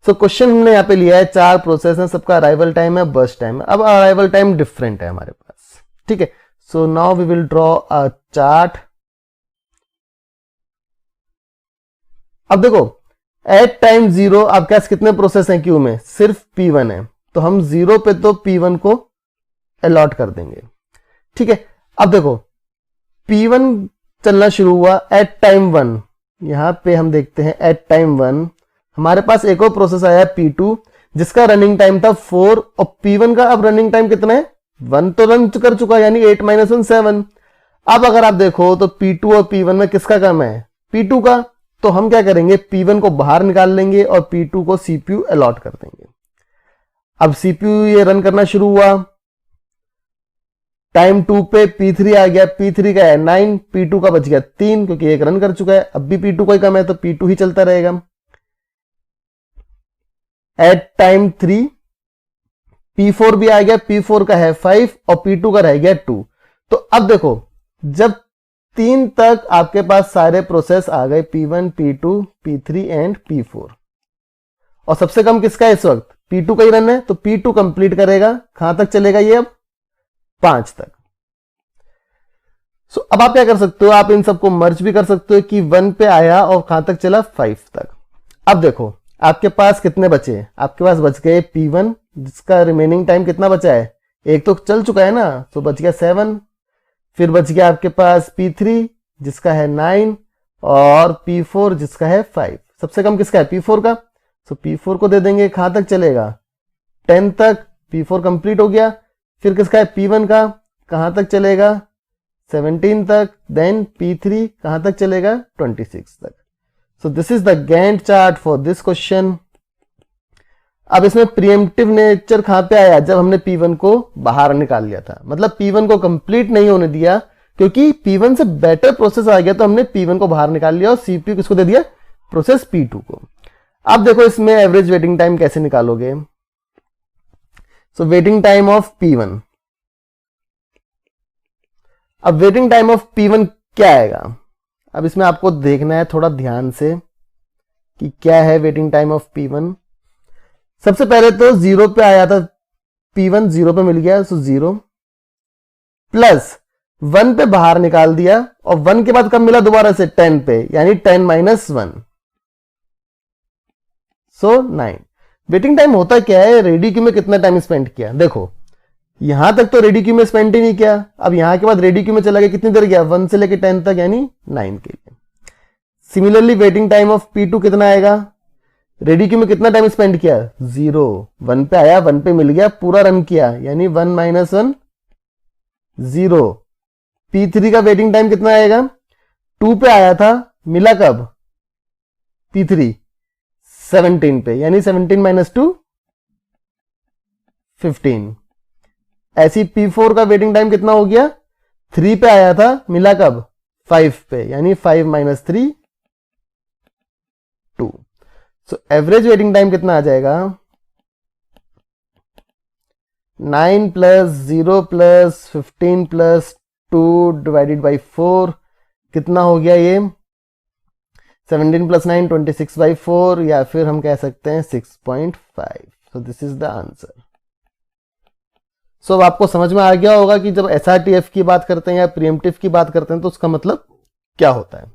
सो क्वेश्चन हमने यहाँ पे लिया है, 4 प्रोसेस है, सबका अराइवल टाइम है, बर्स्ट टाइम है। अब अराइवल टाइम डिफरेंट है हमारे पास, ठीक है। So now we will draw a chart. अब देखो एट टाइम 0 आपके पास कितने प्रोसेस हैं क्यू में, सिर्फ P1 है, तो हम 0 पे तो P1 को अलॉट कर देंगे, ठीक है। अब देखो P1 चलना शुरू हुआ एट टाइम 1, यहां पे हम देखते हैं एट टाइम 1 हमारे पास एक और प्रोसेस आया P2 जिसका रनिंग टाइम था 4 और P1 का अब रनिंग टाइम कितना है, 1 तो रन कर चुका है, यानी 8 - 1 7। अब अगर आप देखो तो P2 और P1 में किसका कम है, P2 का। तो हम क्या करेंगे, P1 को बाहर निकाल लेंगे और P2 को CPU अलॉट कर देंगे। अब CPU ये रन करना शुरू हुआ, टाइम 2 पे P3 आ गया, P3 का है 9, P2 का बच गया 3 क्योंकि एक रन कर चुका है। अब भी P2 को ही कम है तो P2 ही चलता रहेगा। एट टाइम 3 P4 भी आ गया, P4 का है 5 और P2 का रह गया 2। तो अब देखो जब 3 तक आपके पास सारे प्रोसेस आ गए, P1, P2, P3 and P4, और सबसे कम किसका है इस वक्त, P2 का ही रन है, तो P2 कंप्लीट करेगा। कहां तक चलेगा ये, अब 5 तक। सो अब आप क्या कर सकते हो, आप इन सबको मर्ज भी कर सकते हो कि 1 पे आया और कहां तक चला, 5 तक। अब देखो आपके पास कितने बचे, आपके पास बच गए P1 जिसका रिमेनिंग टाइम कितना बचा है, एक तो चल चुका है ना, तो बच गया 7। फिर बच गया आपके पास P3 जिसका है 9 और P4 जिसका है 5। सबसे कम किसका है, P4 का, तो P4 को दे देंगे। कहां तक चलेगा, 10 तक, P4 कंप्लीट हो गया। फिर किसका है, P1 का, कहां तक चलेगा, 17 तक। देन P3 कहां तक चलेगा, 26 तक। सो this is the Gantt chart for this question. अब इसमें प्रीएम्प्टिव नेचर कहां पे आया, जब हमने P1 को बाहर निकाल लिया था, मतलब P1 को कंप्लीट नहीं होने दिया क्योंकि P1 से बेटर प्रोसेस आ गया, तो हमने P1 को बाहर निकाल लिया और CPU किसको दे दिया, प्रोसेस P2 को। अब देखो इसमें एवरेज वेटिंग टाइम कैसे निकालोगे। So waiting time of P1, अब वेटिंग टाइम ऑफ P1 क्या आएगा, अब इसमें आपको देखना है थोड़ा ध्यान से कि क्या है वेटिंग टाइम ऑफ P1। सबसे पहले तो 0 पे आया था, P1 0 पे मिल गया, सो 0 प्लस 1 पे बाहर निकाल दिया और 1 के बाद कब मिला दोबारा से, 10 पे, यानी 10 - 1, सो 9। वेटिंग टाइम होता क्या है, रेडी क्यू में कितना टाइम स्पेंड किया। देखो यहां तक तो रेडी क्यू में स्पेंड ही नहीं किया, अब यहां के बाद रेडी क्यू में चला गया, कितनी देर गया, 1 से लेकर 10 तक, यानी 9 के लिए। Similarly waiting time of P2 कितना आएगा, रेडी क्यू में कितना टाइम स्पेंड किया, 0, 1 पे आया, 1 पे मिल गया, पूरा रन किया, यानी 1 - 1 0। P3 का वेटिंग टाइम कितना आएगा, 2 पे आया था, मिला कब, P3 17 पे, यानी 17 - 2 15। ऐसी P4 का वेटिंग टाइम कितना हो गया, 3 पे आया था, मिला कब, 5 पे, यानी 5 - 3 2। सो एवरेज वेटिंग टाइम कितना आ जाएगा, 9 + 0 + 15 + 2/4 कितना हो गया ये 17 + 9 26/4 या फिर हम कह सकते हैं 6.5। So this is the answer. So अब आपको समझ में आ गया होगा कि जब SRTF की बात करते हैं या प्रीएम्प्टिव की बात करते हैं तो उसका मतलब क्या होता है।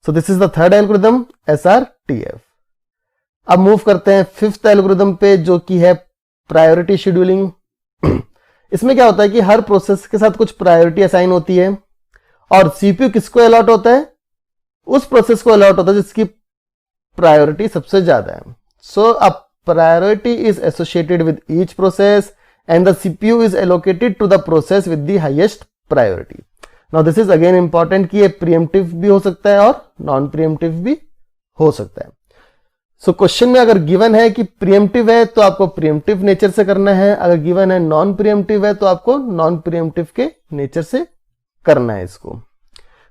So this is the third algorithm SRTF। अब मूव करते हैं फिफ्थ एल्गोरिथम पे जो कि है प्रायोरिटी शेड्यूलिंग। इसमें क्या होता है कि हर प्रोसेस के साथ कुछ प्रायोरिटी असाइन होती है और सीपीयू किसको अलॉट होता है, उस प्रोसेस को अलॉट होता है जिसकी प्रायोरिटी सबसे ज्यादा है। So a priority is associated with each process and the CPU is allocated to the process with the highest priority. Now this is again important कि ये प्रीएम्प्टिव भी हो सकता है और नॉन प्रीएम्प्टिव भी हो सकता है। सो क्वेश्चन में अगर गिवन है कि प्रीएम्प्टिव है तो आपको प्रीएम्प्टिव नेचर से करना है, अगर गिवन है नॉन प्रीएम्प्टिव है तो आपको नॉन प्रीएम्प्टिव के नेचर से करना है इसको।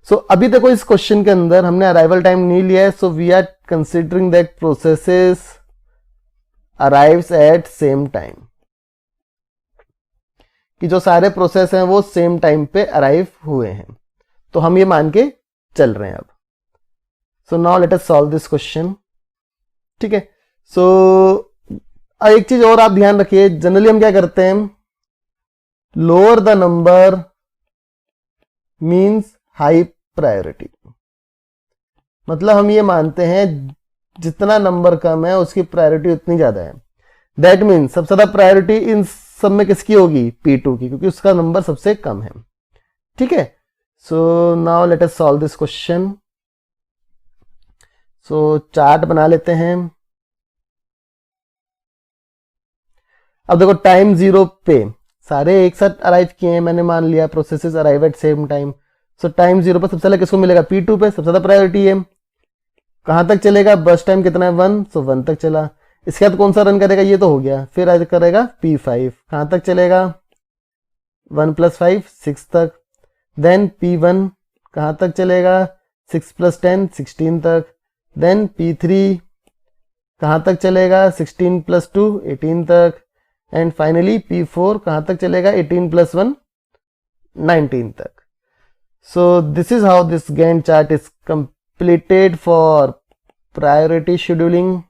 सो अभी देखो इस क्वेश्चन के अंदर हमने अराइवल टाइम नहीं लिया है, so we are considering that processes arrives at same time, कि जो सारे प्रोसेस हैं वो सेम टाइम पे अराइव हुए हैं, तो हम ये मान के चल रहे हैं अब। सो now let us solve this question. ठीक है, सो एक चीज और आप ध्यान रखिए, जनरली हम क्या करते हैं, lower the number means high priority, मतलब हम ये मानते हैं जितना नंबर कम है उसकी प्रायोरिटी उतनी ज्यादा है। दैट मीन्स सबसे ज्यादा प्रायोरिटी इन सब में किसकी होगी, P2 की, क्योंकि उसका नंबर सबसे कम है। ठीक है, so now let us solve this question. So chart बना लेते हैं। अब देखो टाइम 0 पे सारे एक साथ अराइव किए हैं, मैंने मान लिया processes arrive at same time. So time 0 पर सबसे पहले किसको मिलेगा, P2 पे, सबसे ज्यादा प्रायोरिटी है। कहां तक चलेगा, बस टाइम कितना है 1, सो 1 तक चला। इसके बाद कौन सा रन करेगा, ये तो हो गया, फिर आज करेगा P5, कहां तक चलेगा 1 + 5 6 तक। देन P1 कहां तक चलेगा 6 + 10 16 तक। देन P3 कहां तक चलेगा 16 + 2 18 तक। एंड फाइनली P4 कहां तक चलेगा 18 + 1 19 तक। सो this is how this Gantt chart is completed for priority scheduling.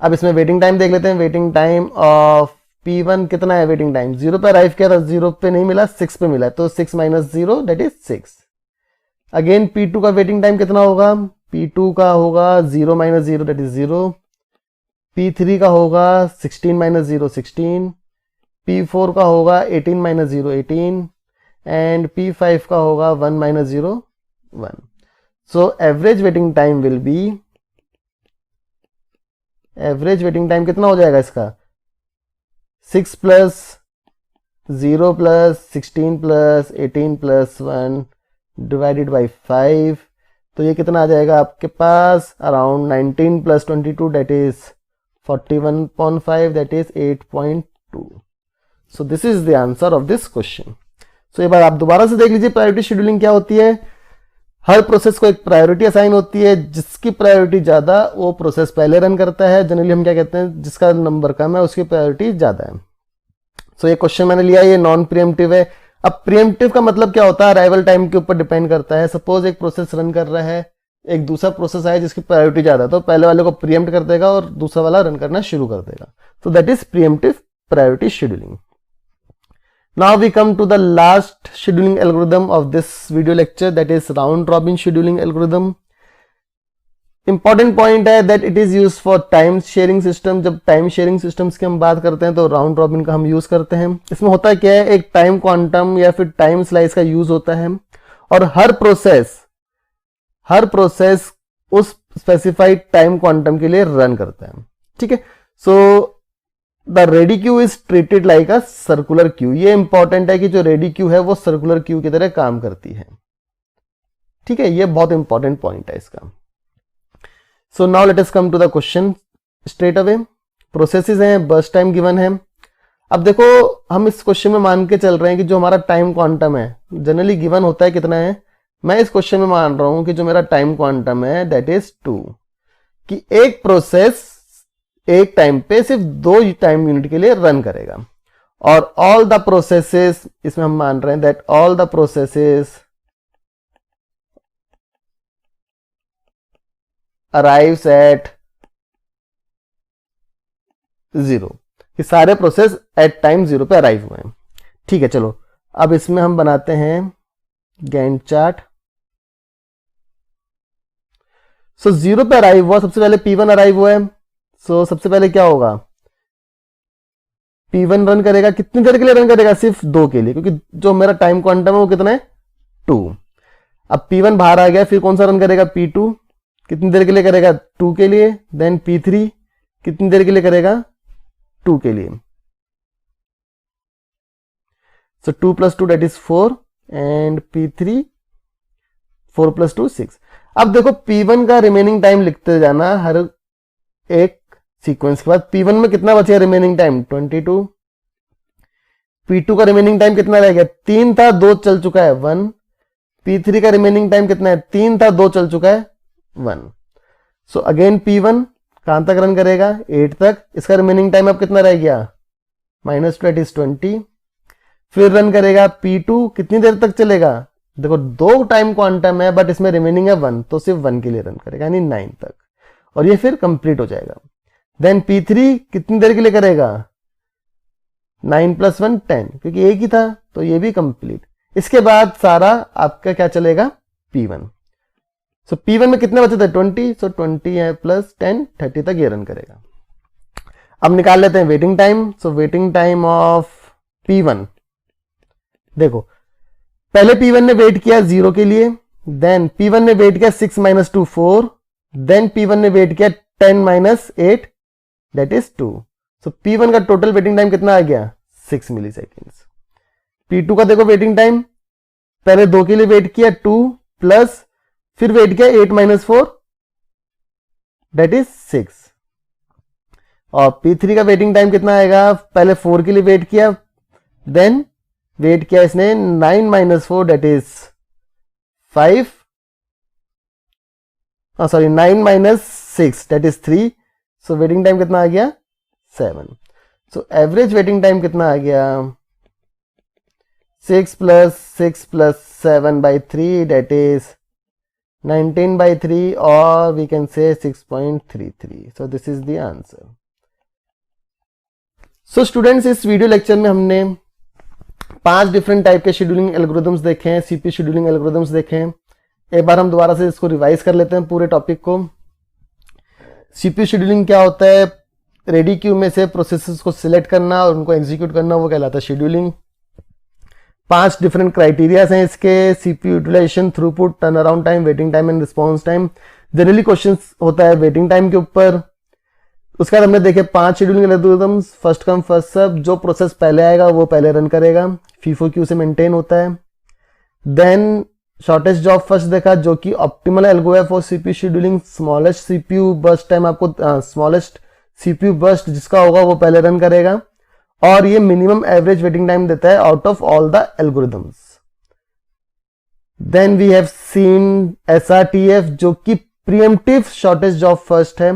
अब इसमें वेटिंग टाइम देख लेते हैं। वेटिंग टाइम ऑफ P1 कितना है, वेटिंग टाइम 0 पे अराइव किया था, 0 पे नहीं मिला, 6 पे मिला, तो 6 - 0 दैट इज 6। अगेन P2 का वेटिंग टाइम कितना होगा, P2 का होगा 0 - 0 दैट इज 0। P3 का होगा 16 - 0 16। P4 का होगा 18 - 0 18। एंड P5 का होगा 1 - 0 1। सो average waiting time will be, average waiting time कितना हो जाएगा इसका 6 + 0 + 16 + 18 + 1 डिवाइडेड बाई 5, तो ये कितना आ जाएगा आपके पास around 19 + 22 that is 41.5 that is 8.2। So this is the answer of this question. So ये बार आप दोबारा से देख लीजिए प्रायोरिटी शेड्यूलिंग क्या होती है। हर प्रोसेस को एक प्रायोरिटी असाइन होती है, जिसकी प्रायोरिटी ज्यादा वो प्रोसेस पहले रन करता है। जनरली हम क्या कहते हैं, जिसका नंबर कम है उसकी प्रायोरिटी ज्यादा है। सो ये क्वेश्चन मैंने लिया, ये नॉन प्रीएम्प्टिव है। अब प्रीएम्प्टिव का मतलब क्या होता है, अराइवल टाइम के ऊपर डिपेंड करता है। सपोज एक प्रोसेस रन कर रहा है, एक दूसरा प्रोसेस है जिसकी प्रायोरिटी ज्यादा है, तो पहले वाले को प्रीएम्प्ट कर देगा और दूसरा वाला रन करना शुरू कर देगा। सो that is pre-emptive priority scheduling. Now we come to the last scheduling algorithm of this video lecture, that is round robin scheduling algorithm. Important point है that it is used for time sharing system। जब time sharing systems की हम बात करते हैं तो round robin का हम यूज करते हैं। इसमें होता क्या है, एक time quantum या फिर time slice का यूज होता है और हर प्रोसेस उस स्पेसिफाइड टाइम क्वांटम के लिए रन करता है। ठीक है, so the ready queue is treated like a circular queue. ये इंपॉर्टेंट है कि जो रेडी क्यू है वो सर्कुलर क्यू की तरह काम करती है। ठीक है, ये बहुत इंपॉर्टेंट पॉइंट है इसका। So now let us come to the question straight away. Processes हैं, बर्स्ट टाइम गिवन है। अब देखो हम इस क्वेश्चन में मान के चल रहे हैं कि जो हमारा टाइम क्वांटम है जनरली गिवन होता है कितना है, मैं इस क्वेश्चन में मान रहा हूं कि जो मेरा टाइम क्वांटम है दैट इज 2, कि एक प्रोसेस एक टाइम पे सिर्फ 2 टाइम यूनिट के लिए रन करेगा और ऑल द प्रोसेसेस, इसमें हम मान रहे हैं that all the processes arrives eight 0, कि सारे प्रोसेस एट टाइम 0 पे अराइव हुए हैं। ठीक है, चलो अब इसमें हम बनाते हैं गैंट चार्ट। सो 0 पे अराइव हुआ, सबसे पहले P1 अराइव हुआ है। सो सबसे पहले क्या होगा, P1 रन करेगा, कितनी देर के लिए रन करेगा, सिर्फ 2 के लिए, क्योंकि जो मेरा टाइम क्वांटम है वो कितना है, 2। अब P1 बाहर आ गया, फिर कौन सा रन करेगा, P2, कितनी देर के लिए करेगा, 2 के लिए। देन P3 कितनी देर के लिए करेगा, 2 के लिए। सो 2 + 2 दैट इज 4 एंड P3 4 + 2 6। अब देखो P1 का रिमेनिंग टाइम लिखते जाना हर एक सीक्वेंस के बाद। P1 में कितना बचेगा रिमेनिंग टाइम, 22। P2 का रिमेनिंग टाइम कितना रह गया, 3 था, 2 चल चुका है, 1। P3 का रिमेनिंग टाइम कितना है, 3 था, 2 चल चुका है, 1। सो अगेन P1 कहां तक रन करेगा, 8 तक। इसका रिमेनिंग टाइम अब कितना रह गया, -2 इज 20। फिर रन करेगा P2, कितनी देर तक चलेगा, देखो 2 टाइम क्वांटम है बट इसमें रिमेनिंग है 1, तो सिर्फ 1 के लिए रन करेगा, यानी 9 तक, और ये फिर कंप्लीट हो जाएगा। देन P3 कितनी देर के लिए करेगा, 9 + 1 10, क्योंकि एक ही था, तो ये भी कंप्लीट। इसके बाद सारा आपका क्या चलेगा, P1। सो P1 में कितने बचे थे, 20। सो 20 है + 10 30 तक ये रन करेगा। अब निकाल लेते हैं waiting time. So waiting time of P1, देखो पहले P1 ने वेट किया 0 के लिए, देन P1 ने वेट किया 6 - 2 4, देन P1 ने वेट किया 10 - 8 दैट इज 2। सो P1 का टोटल वेटिंग टाइम कितना आ गया, 6 मिलीसेकेंड्स। P2 का देखो वेटिंग टाइम, पहले 2 के लिए वेट किया 2 प्लस फिर वेट किया 8 - 4 दैट इज 6। और P3 का वेटिंग टाइम कितना आएगा, पहले 4 के लिए वेट किया, देन वेट किया इसने 9 - 4 that is 5, sorry 9 - 6 that is 3। So waiting time कितना आ गया, 7। सो एवरेज वेटिंग टाइम कितना आ गया, 6 + 6 + 7/3 that is 19/3, or we can say 6.33. So this is the answer. So students, इस वीडियो लेक्चर में हमने 5 डिफरेंट टाइप के शेड्यूलिंग एल्गोरिथम्स देखे हैं, सीपीयू शेड्यूलिंग एल्गोरिथम्स देखे हैं। एक बार हम दोबारा से इसको रिवाइज कर लेते हैं पूरे टॉपिक को। सीपीयू शेड्यूलिंग क्या होता है, रेडी क्यू में से प्रोसेसेस को सिलेक्ट करना और उनको एग्जीक्यूट करना, वो कहलाता है शेड्यूलिंग। 5 डिफरेंट क्राइटेरियाज हैं इसके, CPU utilization, throughput, turn around time, waiting time and response time. Generally question होता है वेटिंग टाइम के ऊपर। उसके बाद हमने देखे 5 scheduling algorithms, first come first serve, जो प्रोसेस पहले आएगा वो पहले रन करेगा, फीफो क्यू से मेंटेन होता है। देन शॉर्टेस्ट जॉब फर्स्ट देखा, जो कि ऑप्टिमल एल्गो है for CPU scheduling. Smallest CPU burst time आपको, स्मॉलेस्ट सीपीयू बर्स्ट जिसका होगा वो पहले रन करेगा, और ये मिनिमम एवरेज वेटिंग टाइम देता है out of all the algorithms. Then we have seen SRTF, जो कि प्रीएम्प्टिव शॉर्टेस्ट जॉब फर्स्ट है।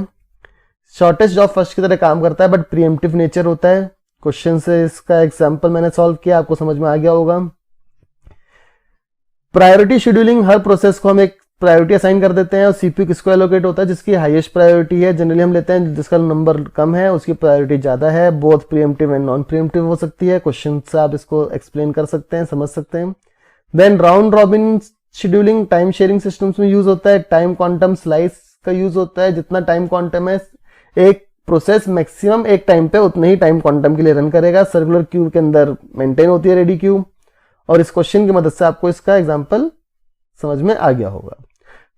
शॉर्टेस्ट जॉब फर्स्ट की तरह काम करता है बट प्रीएम्प्टिव नेचर होता है। क्वेश्चन से इसका एग्जांपल मैंने सॉल्व किया, आपको समझ में आ गया होगा। प्रायोरिटी शेड्यूलिंग, हर प्रोसेस को हम एक प्रायोरिटी असाइन कर देते हैं और सीपीयू किसको एलोकेट होता है, जिसकी हाईएस्ट प्रायोरिटी है। जनरली हम लेते हैं जिसका नंबर कम है उसकी प्रायोरिटी ज्यादा है। Both pre-emptive and non pre-emptive हो सकती है। क्वेश्चन से आप इसको एक्सप्लेन कर सकते हैं, समझ सकते हैं। Then round robin scheduling time sharing systems में यूज होता है। टाइम क्वांटम स्लाइस का यूज होता है, जितना टाइम क्वांटम है एक प्रोसेस मैक्सिमम एक टाइम पे उतने ही टाइम क्वांटम के लिए रन करेगा। सर्कुलर क्यू के अंदर मेंटेन होती है रेडी क्यू, और इस क्वेश्चन की मदद से आपको इसका एग्जांपल समझ में आ गया होगा।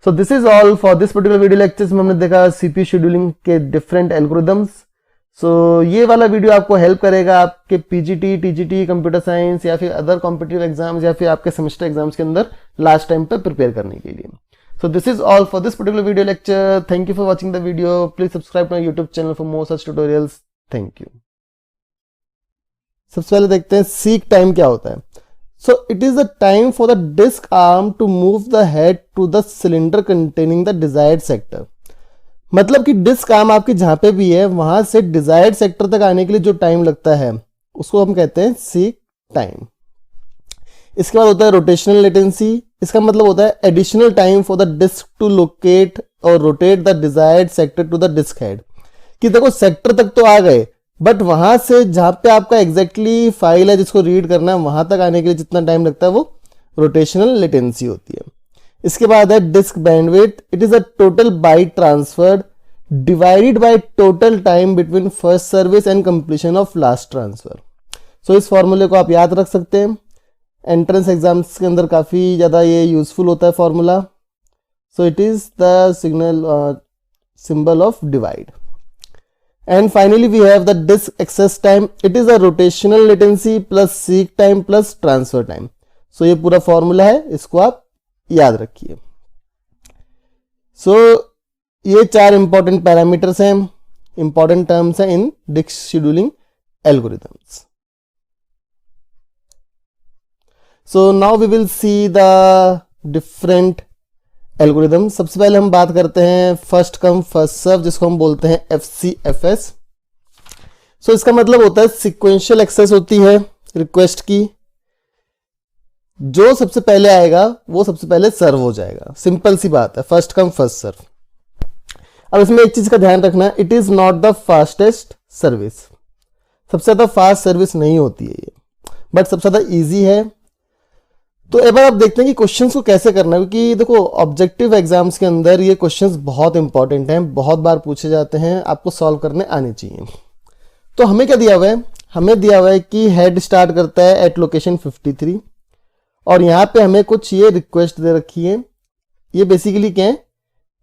सो this is all for this particular video lectures में हमने देखा सीपीयू शेड्यूलिंग के डिफरेंट एल्गोरिथम्स। सो ये वाला वीडियो आपको हेल्प करेगा आपके पीजीटी, टीजीटी, कंप्यूटर साइंस या फिर अदर कॉम्पिटिटिव एग्जाम्स या फिर आपके सेमेस्टर एग्जाम्स के अंदर लास्ट टाइम पे प्रिपेयर करने के लिए। So this is all for this particular video lecture. Thank you for watching the video. Please subscribe to my YouTube channel for more such tutorials. Thank you. सबसे पहले देखते हैं सीक टाइम क्या होता है। So it is the time for the disk arm to move the head to the cylinder containing the desired sector. मतलब कि disk arm आपकी जहां पे भी है वहां से डिजायर्ड सेक्टर तक आने के लिए जो टाइम लगता है उसको हम कहते हैं सीक टाइम। इसके बाद होता है रोटेशनल लेटेंसी। इसका मतलब होता है additional time for the disk to locate और rotate the desired sector to the disk head. कि देखो सेक्टर तक तो आ गए, बट वहां से जहां पे आपका एग्जैक्टली फाइल है जिसको रीड करना है वहां तक आने के लिए जितना टाइम लगता है वो रोटेशनल लेटेंसी होती है। इसके बाद है disk bandwidth. It is a total byte transferred divided by total time between first service and completion of last transfer. So इस फॉर्मूले को आप याद रख सकते हैं, एंट्रेंस एग्जाम्स के अंदर काफी ज्यादा ये यूजफुल होता है formula. So it is the symbol of divide. And finally we have the disk access time. It is a rotational latency plus seek time plus transfer time. So ये पूरा formula है, इसको आप याद रखिए। So ये 4 इंपॉर्टेंट पैरामीटर्स हैं, important terms हैं in disk scheduling algorithms. So now we will see the different algorithm. सबसे पहले हम बात करते हैं फर्स्ट कम फर्स्ट सर्व, जिसको हम बोलते हैं FCFS। सो इसका मतलब होता है सिक्वेंशियल एक्सेस होती है रिक्वेस्ट की, जो सबसे पहले आएगा वो सबसे पहले सर्व हो जाएगा। सिंपल सी बात है, फर्स्ट कम फर्स्ट सर्व। अब इसमें एक चीज का ध्यान रखना, it is not the fastest service. सबसे ज्यादा फास्ट सर्विस नहीं होती है ये, बट सबसे ज्यादा ईजी है। तो एक बार आप देखते हैं कि क्वेश्चंस को कैसे करना है, क्योंकि देखो ऑब्जेक्टिव एग्जाम्स के अंदर ये क्वेश्चंस बहुत इंपॉर्टेंट हैं, बहुत बार पूछे जाते हैं, आपको सॉल्व करने आने चाहिए। तो हमें क्या दिया हुआ है, हमें दिया हुआ है कि हेड स्टार्ट करता है एट लोकेशन 53 और यहाँ पे हमें कुछ ये रिक्वेस्ट दे रखी है। ये बेसिकली क्या है,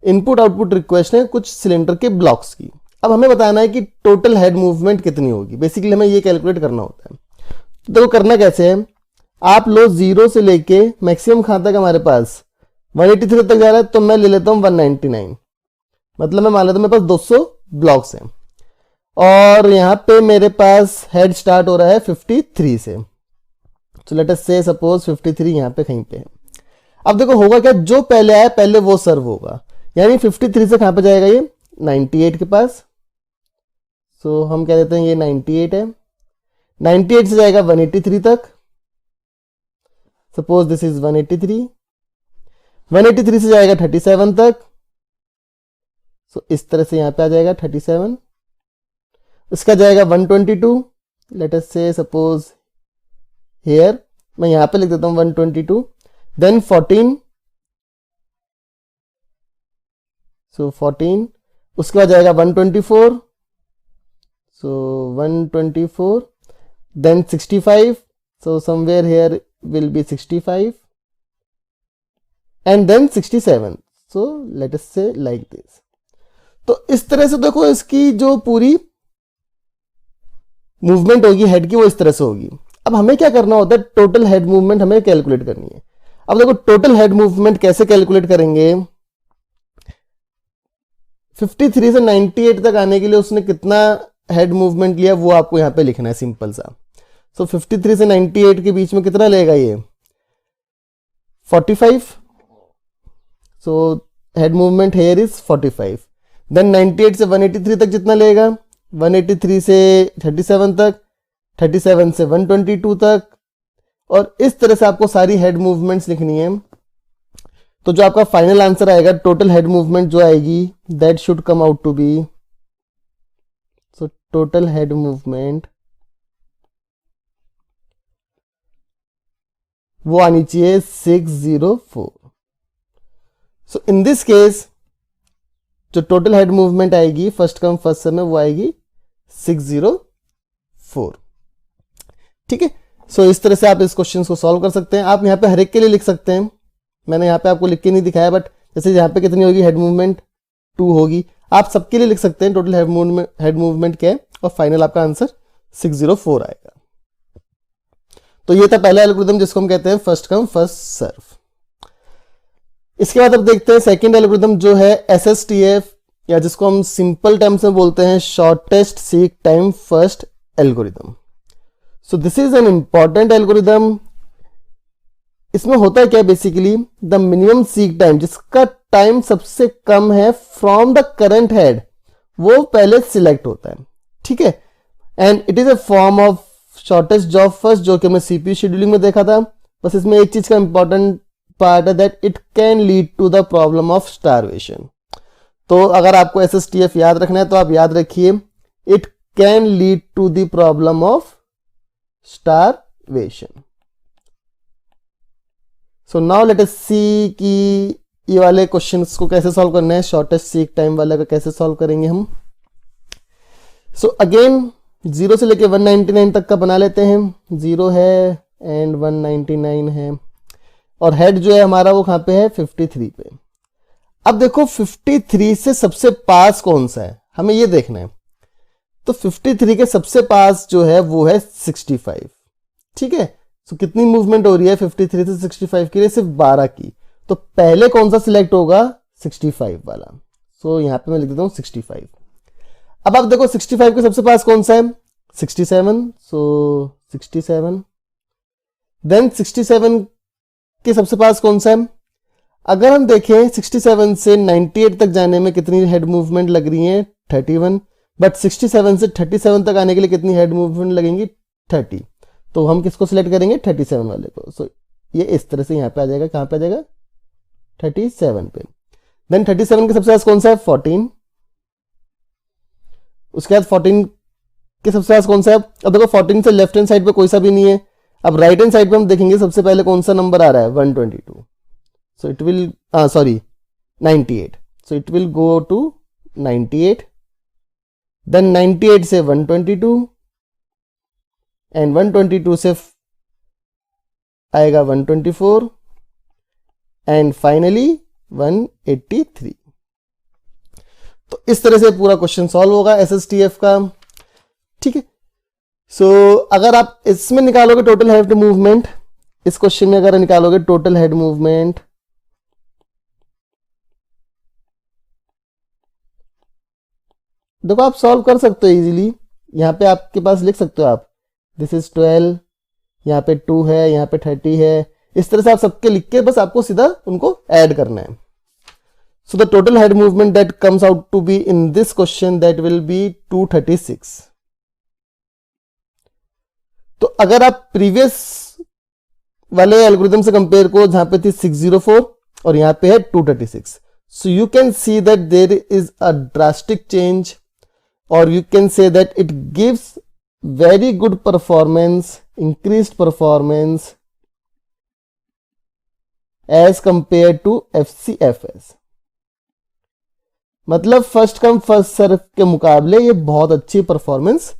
इनपुट आउटपुट रिक्वेस्ट है कुछ सिलेंडर के ब्लॉक्स की। अब हमें बताना है कि टोटल हेड मूवमेंट कितनी होगी, बेसिकली हमें ये कैलकुलेट करना होता है। तो देखो करना कैसे है, आप लो 0 से लेके मैक्सिमम कहां तक हमारे पास 183 तक जा रहा है, तो मैं ले लेता हूं 199, मतलब मैं मान लेता हूं मेरे पास 200 ब्लॉक्स हैं और यहां पे मेरे पास हेड स्टार्ट हो रहा है 53 से। तो लेट अस से सपोज 53 यहां पे कहीं पे है। अब देखो होगा क्या, जो पहले आया पहले वो सर्व होगा, यानी 53 से कहां पे जाएगा ये 98 के पास। सो हम कह देते हैं ये 98 है, 98 से जाएगा 183 तक। सपोज दिस इज 183, 183 से जाएगा 37 तक। सो इस तरह से यहां पे आ जाएगा 37। इसका जाएगा 122, लेट अस से सपोज हियर मैं यहां पे लिख देता हूं 122, देन 14, सो 14, उसके बाद जाएगा 124, सो 124, then 65, so somewhere here will be 65 and then 67, so let us say like this। तो इस तरह से देखो इसकी जो पूरी मूवमेंट होगी हेड की वो इस तरह से होगी। अब हमें क्या करना होता है, टोटल हेड मूवमेंट हमें कैलकुलेट करनी है। अब देखो टोटल हेड मूवमेंट कैसे कैलकुलेट करेंगे, 53 से 98 तक आने के लिए उसने कितना हेड मूवमेंट लिया वो आपको यहां पे लिखना है, सिंपल सा। सो 53 से 98 के बीच में कितना लेगा ये 45, so head movement here is 45। Then 98 से 183 तक जितना लेगा, 183 से 37 तक, 37 से 122 तक, और इस तरह से आपको सारी हेड मूवमेंट्स लिखनी है। तो जो आपका फाइनल आंसर आएगा, टोटल हेड मूवमेंट जो आएगी, that should come out to be, so total head movement वो आनी चाहिए 604। सो इन दिस केस जो टोटल हेड मूवमेंट आएगी फर्स्ट कम फर्स्ट सर्व में वो आएगी 604। ठीक है, सो इस तरह से आप इस क्वेश्चन को सॉल्व कर सकते हैं। आप यहाँ पे हर एक के लिए लिख सकते हैं, मैंने यहाँ पे आपको लिख के नहीं दिखाया, बट जैसे यहाँ पे कितनी होगी हेड मूवमेंट 2 होगी, आप सबके लिए लिख सकते हैं टोटल हेड मूवमेंट क्या है, और फाइनल आपका आंसर 604 आएगा। तो ये था पहला एल्गोरिथम जिसको हम कहते हैं फर्स्ट कम फर्स्ट सर्व। इसके बाद अब देखते हैं सेकंड एल्गोरिथम जो है SSTF, या जिसको हम सिंपल टर्म्स में बोलते हैं shortest seek time first algorithm. So this is an important algorithm. इसमें होता क्या basically, the minimum seek time जिसका टाइम सबसे कम है फ्रॉम द करंट हेड वो पहले सिलेक्ट होता है। ठीक है, and it is a form of shortest job first, जो कि हमने सीपीयू शेड्यूलिंग में देखा था। बस इसमें एक चीज का इंपॉर्टेंट पार्ट है that it can lead to the problem of starvation. तो अगर आपको एसएसटीएफ याद रखना है तो आप याद रखिए, it can lead to the problem of starvation. So now let us see कि ये वाले क्वेश्चंस को कैसे सॉल्व करना है, शॉर्टेस्ट सीक टाइम वाला का कैसे सॉल्व करेंगे हम। सो अगेन 0 से लेके 199 तक का बना लेते हैं। 0 है एंड 199 है, और हेड जो है हमारा वो कहां पे है, 53 पे। अब देखो 53 से सबसे पास कौन सा है, हमें ये देखना है। तो 53 के सबसे पास जो है वो है 65। ठीक है, तो कितनी मूवमेंट हो रही है 53 से 65 के लिए, सिर्फ 12 की। तो पहले कौन सा सिलेक्ट होगा, 65 वाला। सो यहां पे मैं लिख देता हूं 65। अब आप देखो 65 के सबसे पास कौन सा है, 67। सो 67। देन 67 के सबसे पास कौन सा है, अगर हम देखें 67 से 98 तक जाने में कितनी हेड मूवमेंट लग रही है, 31। बट 67 से 37 तक आने के लिए कितनी हेड मूवमेंट लगेंगी, 30। तो हम किसको सिलेक्ट करेंगे, 37 वाले को। सो ये इस तरह से यहां पे आ जाएगा, कहां पे आ जाएगा, 37 पे। देन 37 के सबसे पास कौन सा है, 14। उसके बाद 14 के सबसे पास कौन सा है, अब देखो 14 से लेफ्ट हैंड साइड पे कोई सा भी नहीं है। अब राइट हैंड साइड पे हम देखेंगे सबसे पहले कौन सा नंबर आ रहा है, 122। So it will 98। So it will go to 98। Then 98 से 122, एंड 122 से आएगा 124, एंड फाइनली 183। तो इस तरह से पूरा क्वेश्चन सॉल्व होगा एसएसटीएफ का। ठीक है, सो अगर आप इसमें निकालोगे टोटल हेड मूवमेंट, इस क्वेश्चन में अगर निकालोगे टोटल हेड मूवमेंट, देखो आप सॉल्व कर सकते हो इजीली। यहां पे आपके पास लिख सकते हो आप, दिस इज 12, यहाँ पे 2 है, यहाँ पे 30 है। इस तरह से आप सबके लिख के बस आपको सीधा उनको ऐड करना है। So the total head movement that comes out to be in this question that will be 236। तो अगर आप प्रीवियस वाले एल्गोरिथम से कंपेयर को, जहां पे थी 604 और यहां पे है 236, so you can see that there is a drastic change, और you can say that it gives very good performance, increased performance as compared to FCFS। मतलब फर्स्ट कम फर्स्ट सर्व के मुकाबले ये बहुत अच्छी परफॉर्मेंस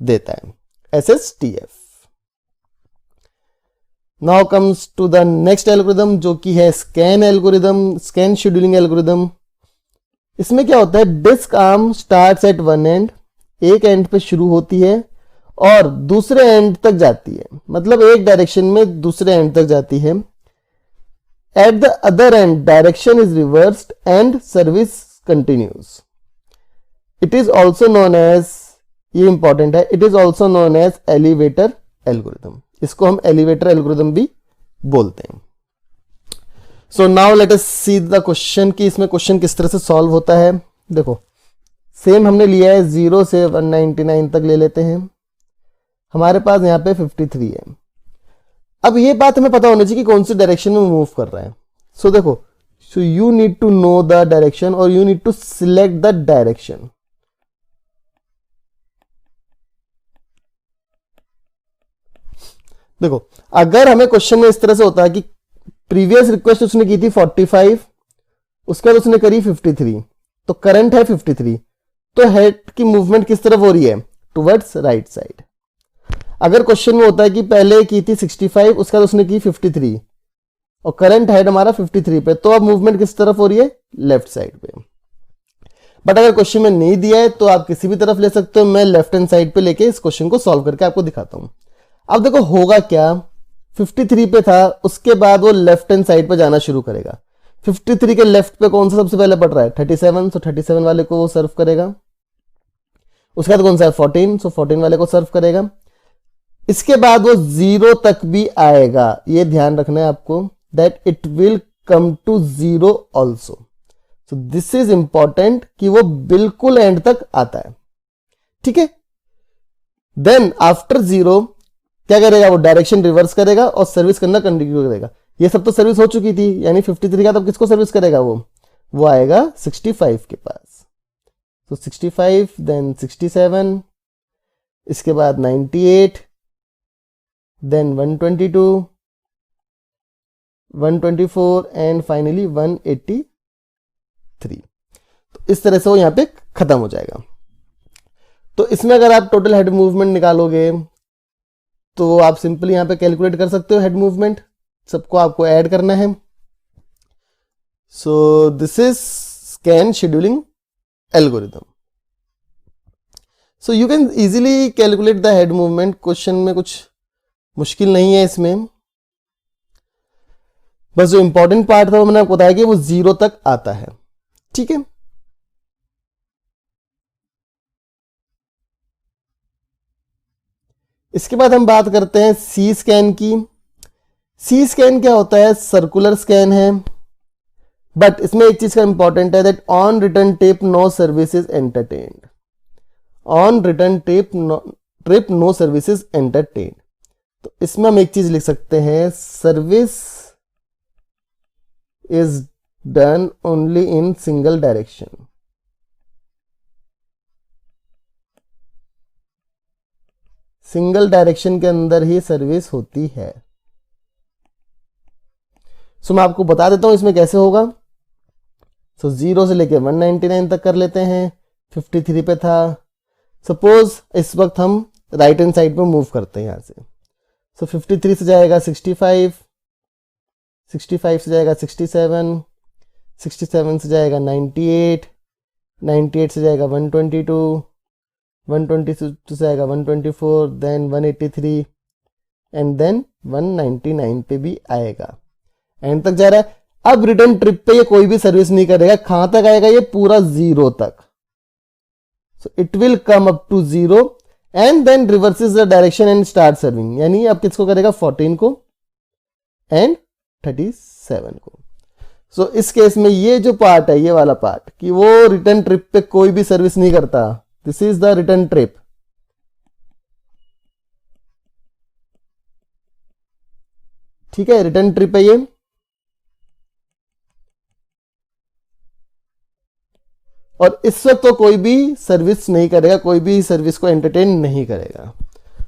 देता है SSTF। Now comes to the next algorithm, जो कि है scan algorithm, scan scheduling algorithm. इसमें क्या होता है, disk arm starts at one end, एक एंड पे शुरू होती है और दूसरे एंड तक जाती है, मतलब एक डायरेक्शन में दूसरे एंड तक जाती है। At the other end direction is reversed and service continues. It is also known as, ये इंपॉर्टेंट है, it is also known as elevator algorithm. इसको हम एलिवेटर एल्गोरिथम भी बोलते हैं। So now let us see the question कि इसमें question किस तरह से सॉल्व होता है। देखो सेम हमने लिया है 0 से 199 तक ले लेते हैं। हमारे पास यहाँ पे 53 है। अब ये बात हमें पता होनी चाहिए कि कौन सी डायरेक्शन में मूव कर रहा है। सो देखो, so you need to know the direction और you need to select the direction. देखो अगर हमें क्वेश्चन में इस तरह से होता है कि प्रीवियस रिक्वेस्ट उसने की थी 45, उसके बाद उसने करी 53, तो करंट है 53, तो हेड की मूवमेंट किस तरफ हो रही है, टुवर्ड्स राइट साइड। अगर क्वेश्चन में होता है कि पहले की थी 65, उसके बाद उसने की 53 और करंट हेड हमारा 53 पे, तो अब मूवमेंट किस तरफ हो रही है, लेफ्ट साइड पे। बट अगर क्वेश्चन में नहीं दिया है तो आप किसी भी तरफ ले सकते हो। मैं लेफ्ट हैंड साइड पे लेके इस क्वेश्चन को सॉल्व करके आपको दिखाता हूं। अब देखो होगा क्या, 53 पे था, उसके बाद वो लेफ्ट हैंड साइड पे जाना शुरू करेगा। 53 के लेफ्ट पे कौन सा सबसे पहले पड़ रहा है, 37, सो 37 वाले को वो सर्व करेगा। उसके बाद कौन सा है 14, सो 14 वाले को सर्व करेगा। इसके बाद वो 0 तक भी आएगा, ये ध्यान रखना है आपको, that it will come to 0 also. So this is important कि वो बिल्कुल एंड तक आता है, ठीक है। देन आफ्टर 0 क्या करेगा, वो डायरेक्शन रिवर्स करेगा और सर्विस करना कंटिन्यू करेगा। ये सब तो सर्विस हो चुकी थी, यानी 53 का, तब किसको सर्विस करेगा, वो आएगा 65 के पास। तो 65 देन 67, इसके बाद 98, देन 122, 124 एंड फाइनली 183। तो इस तरह से वो यहाँ पे खत्म हो जाएगा। तो इसमें अगर आप टोटल हेड मूवमेंट निकालोगे तो आप सिंपली यहाँ पे कैलकुलेट कर सकते हो हेड मूवमेंट, सबको आपको ऐड करना है। So this is scan scheduling algorithm. So you can easily calculate the head movement. Question में कुछ मुश्किल नहीं है इसमें, बस जो इंपॉर्टेंट पार्ट था वो मैंने आपको बताया कि वो 0 तक आता है। ठीक है, इसके बाद हम बात करते हैं सी स्कैन की। सी स्कैन क्या होता है, सर्कुलर स्कैन है, बट इसमें एक चीज का इंपॉर्टेंट है that on return trip no services entertained. On return trip no services entertained. तो इसमें हम एक चीज लिख सकते हैं, service is done only in single direction. Single direction के अंदर ही सर्विस होती है। सो मैं आपको बता देता हूं इसमें कैसे होगा। सो 0 से लेके 199 तक कर लेते हैं, 53 पे था। सपोज इस वक्त हम राइट हैंड साइड पे मूव करते हैं यहां से। सो 53 से जाएगा 65, 65 से जाएगा 67, 67 से जाएगा 98, 98 से जाएगा 122, 122 से जाएगा 124, देन 183 एंड देन 199 पे भी आएगा, एंड तक जा रहा है। अब रिटर्न ट्रिप पे ये कोई भी सर्विस नहीं करेगा। कहां तक आएगा, ये पूरा 0 तक। So it will come up to 0 and then reverses the direction and start serving. यानी अब किसको करेगा, 14 को एंड 37 को। सो इस केस में ये जो पार्ट है, ये वाला पार्ट, कि वो रिटर्न ट्रिप पे कोई भी सर्विस नहीं करता, this is the return trip. ठीक है, रिटर्न ट्रिप है ये। और इस वक्त तो कोई भी सर्विस नहीं करेगा, कोई भी सर्विस को एंटरटेन नहीं करेगा।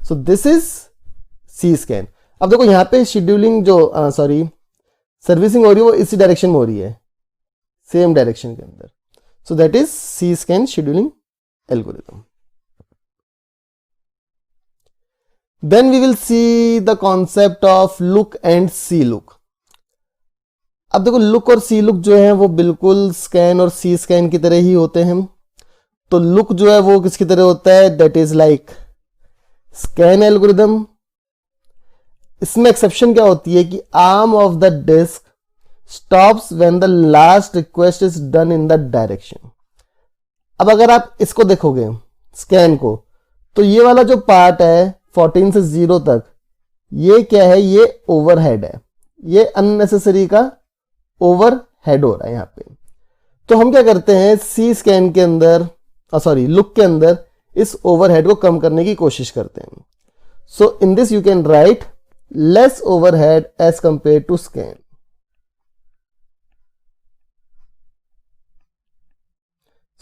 So this is C scan. अब देखो यहां पे शेड्यूलिंग जो सर्विसिंग हो रही है वो इसी डायरेक्शन में हो रही है, सेम डायरेक्शन के अंदर। So that is C scan scheduling algorithm. Then we will see the concept of look and C look. अब देखो लुक और सी लुक जो है वो बिल्कुल स्कैन और सी स्कैन की तरह ही होते हैं। तो लुक जो है वो किसकी तरह होता है, that is like scan algorithm. इसमें एक्सेप्शन क्या होती है कि arm of the disk stops when the last request is done in the direction. अब अगर आप इसको देखोगे स्कैन को, तो ये वाला जो पार्ट है 14 से 0 तक, ये क्या है, ये ओवरहेड है, ये अननेसेसरी का ओवरहेड हो रहा है यहां पे। तो हम क्या करते हैं, सी स्कैन के अंदर लुक के अंदर इस ओवरहेड को कम करने की कोशिश करते हैं। So in this you can write less overhead as compare to scan.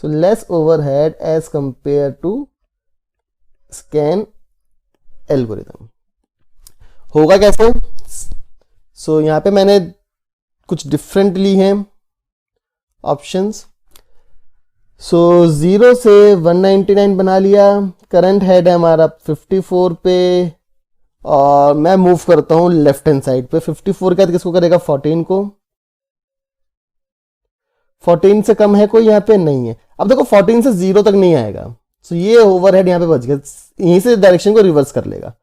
So less overhead as compare to scan algorithm. होगा कैसे, सो यहां पे मैंने कुछ डिफरेंट ली हैं ऑप्शंस। सो 0 से 199 बना लिया। करंट हेड है हमारा 54 पे, और मैं मूव करता हूं लेफ्ट हैंड साइड पे। 54 के बाद किसको करेगा, 14 को। 14 से कम है कोई यहाँ पे, नहीं है। अब देखो 14 से 0 तक नहीं आएगा, सो ये ओवरहेड यहाँ पे बच गया, यहीं से डायरेक्शन को रिवर्स कर लेगा।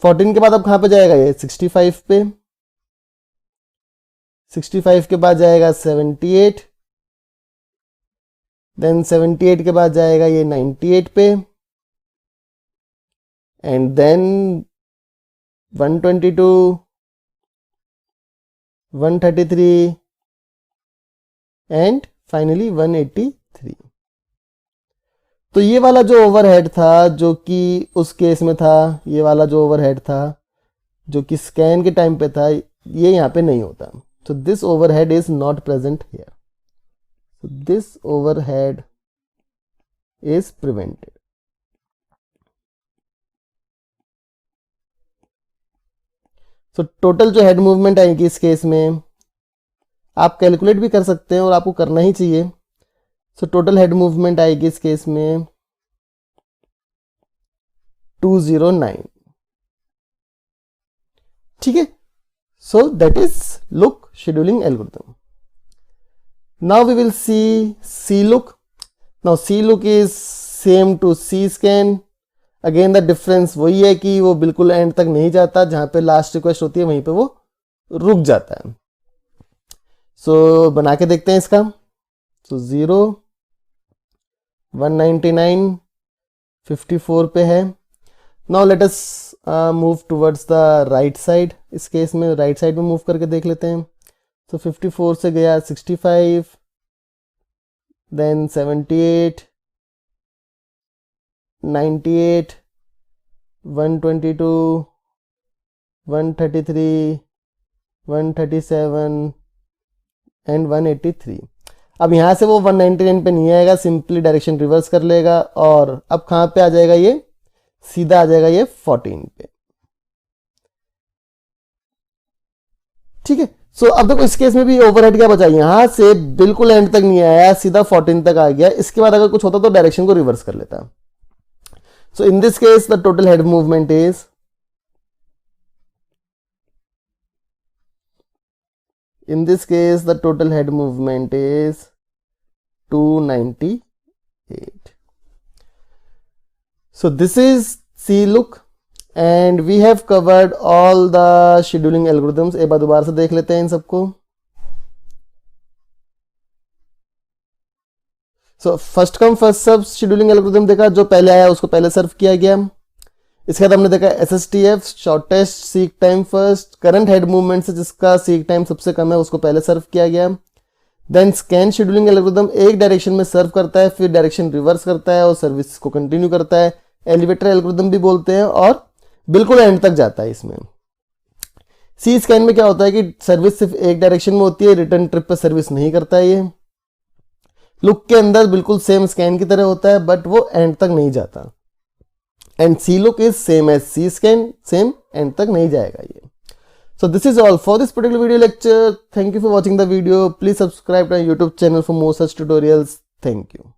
14 के बाद अब कहां पे जाएगा, ये 65 पे। 65 के बाद जाएगा 78, देन 78 के बाद जाएगा ये 98 पे, एंड देन 122, 133 एंड फाइनली 183। तो ये वाला जो ओवरहेड था, जो कि उस केस में था, ये वाला जो ओवरहेड था, जो कि स्कैन के टाइम पे था, ये यहाँ पे नहीं होता. So this overhead is not present here. So this overhead is prevented. So total जो हेड मूवमेंट आएगी इस केस में आप कैलकुलेट भी कर सकते हैं और आपको करना ही चाहिए. So टोटल हेड मूवमेंट आएगी इस केस में 209. ठीक है. So that is look scheduling algorithm. Now we will see CLOOK. Now CLOOK is same to CSCAN. Again the difference वही है कि वो बिल्कुल एंड तक नहीं जाता, जहां पे लास्ट रिक्वेस्ट होती है वहीं पे वो रुक जाता है. So बना के देखते हैं इसका. So 0 199 54 पे है. Now let us move towards the right side. इस केस में राइट साइड में मूव करके देख लेते हैं. So 54 से गया 65, then 78, 98, 122, 133, 137 एंड 183. अब यहाँ से वो 199 पे नहीं आएगा, सिंपली डायरेक्शन रिवर्स कर लेगा और अब कहाँ पे आ जाएगा, ये सीधा आ जाएगा ये 14 पे. ठीक है. सो अब देखो इस केस में भी ओवरहेड क्या बचा, यहां से बिल्कुल एंड तक नहीं आया, सीधा 14 तक आ गया. इसके बाद अगर कुछ होता तो डायरेक्शन को रिवर्स कर लेता. So in this case the total head movement is in this case the total head movement is 298. So this is CLOOK and we have covered all the scheduling algorithms. एक बार दोबारा से देख लेते हैं इन सबको. So first come first serve scheduling algorithm देखा, जो पहले आया उसको पहले सर्व किया गया. इसके बाद हमने देखा SSTF shortest seek time first, current head movement से जिसका सीक टाइम सबसे कम है उसको पहले सर्व किया गया. देन स्कैन शेड्यूलिंग एल्गोरिथम एक डायरेक्शन में सर्व करता है, फिर डायरेक्शन रिवर्स करता है और सर्विस को कंटिन्यू करता है. एलिवेटर एल्गोरिथम भी बोलते हैं और बिल्कुल एंड तक जाता है. इसमें सी स्कैन में क्या होता है कि सर्विस सिर्फ एक डायरेक्शन में होती है, रिटर्न ट्रिप पर सर्विस नहीं करता है. ये लुक के अंदर बिल्कुल सेम स्कैन की तरह होता है बट वो एंड तक नहीं जाता. And CLOOK is same as CSCAN, same end तक नहीं जाएगा ये. So this is all for this particular video lecture. Thank you for watching the video. Please subscribe to our YouTube channel for more such tutorials. Thank you.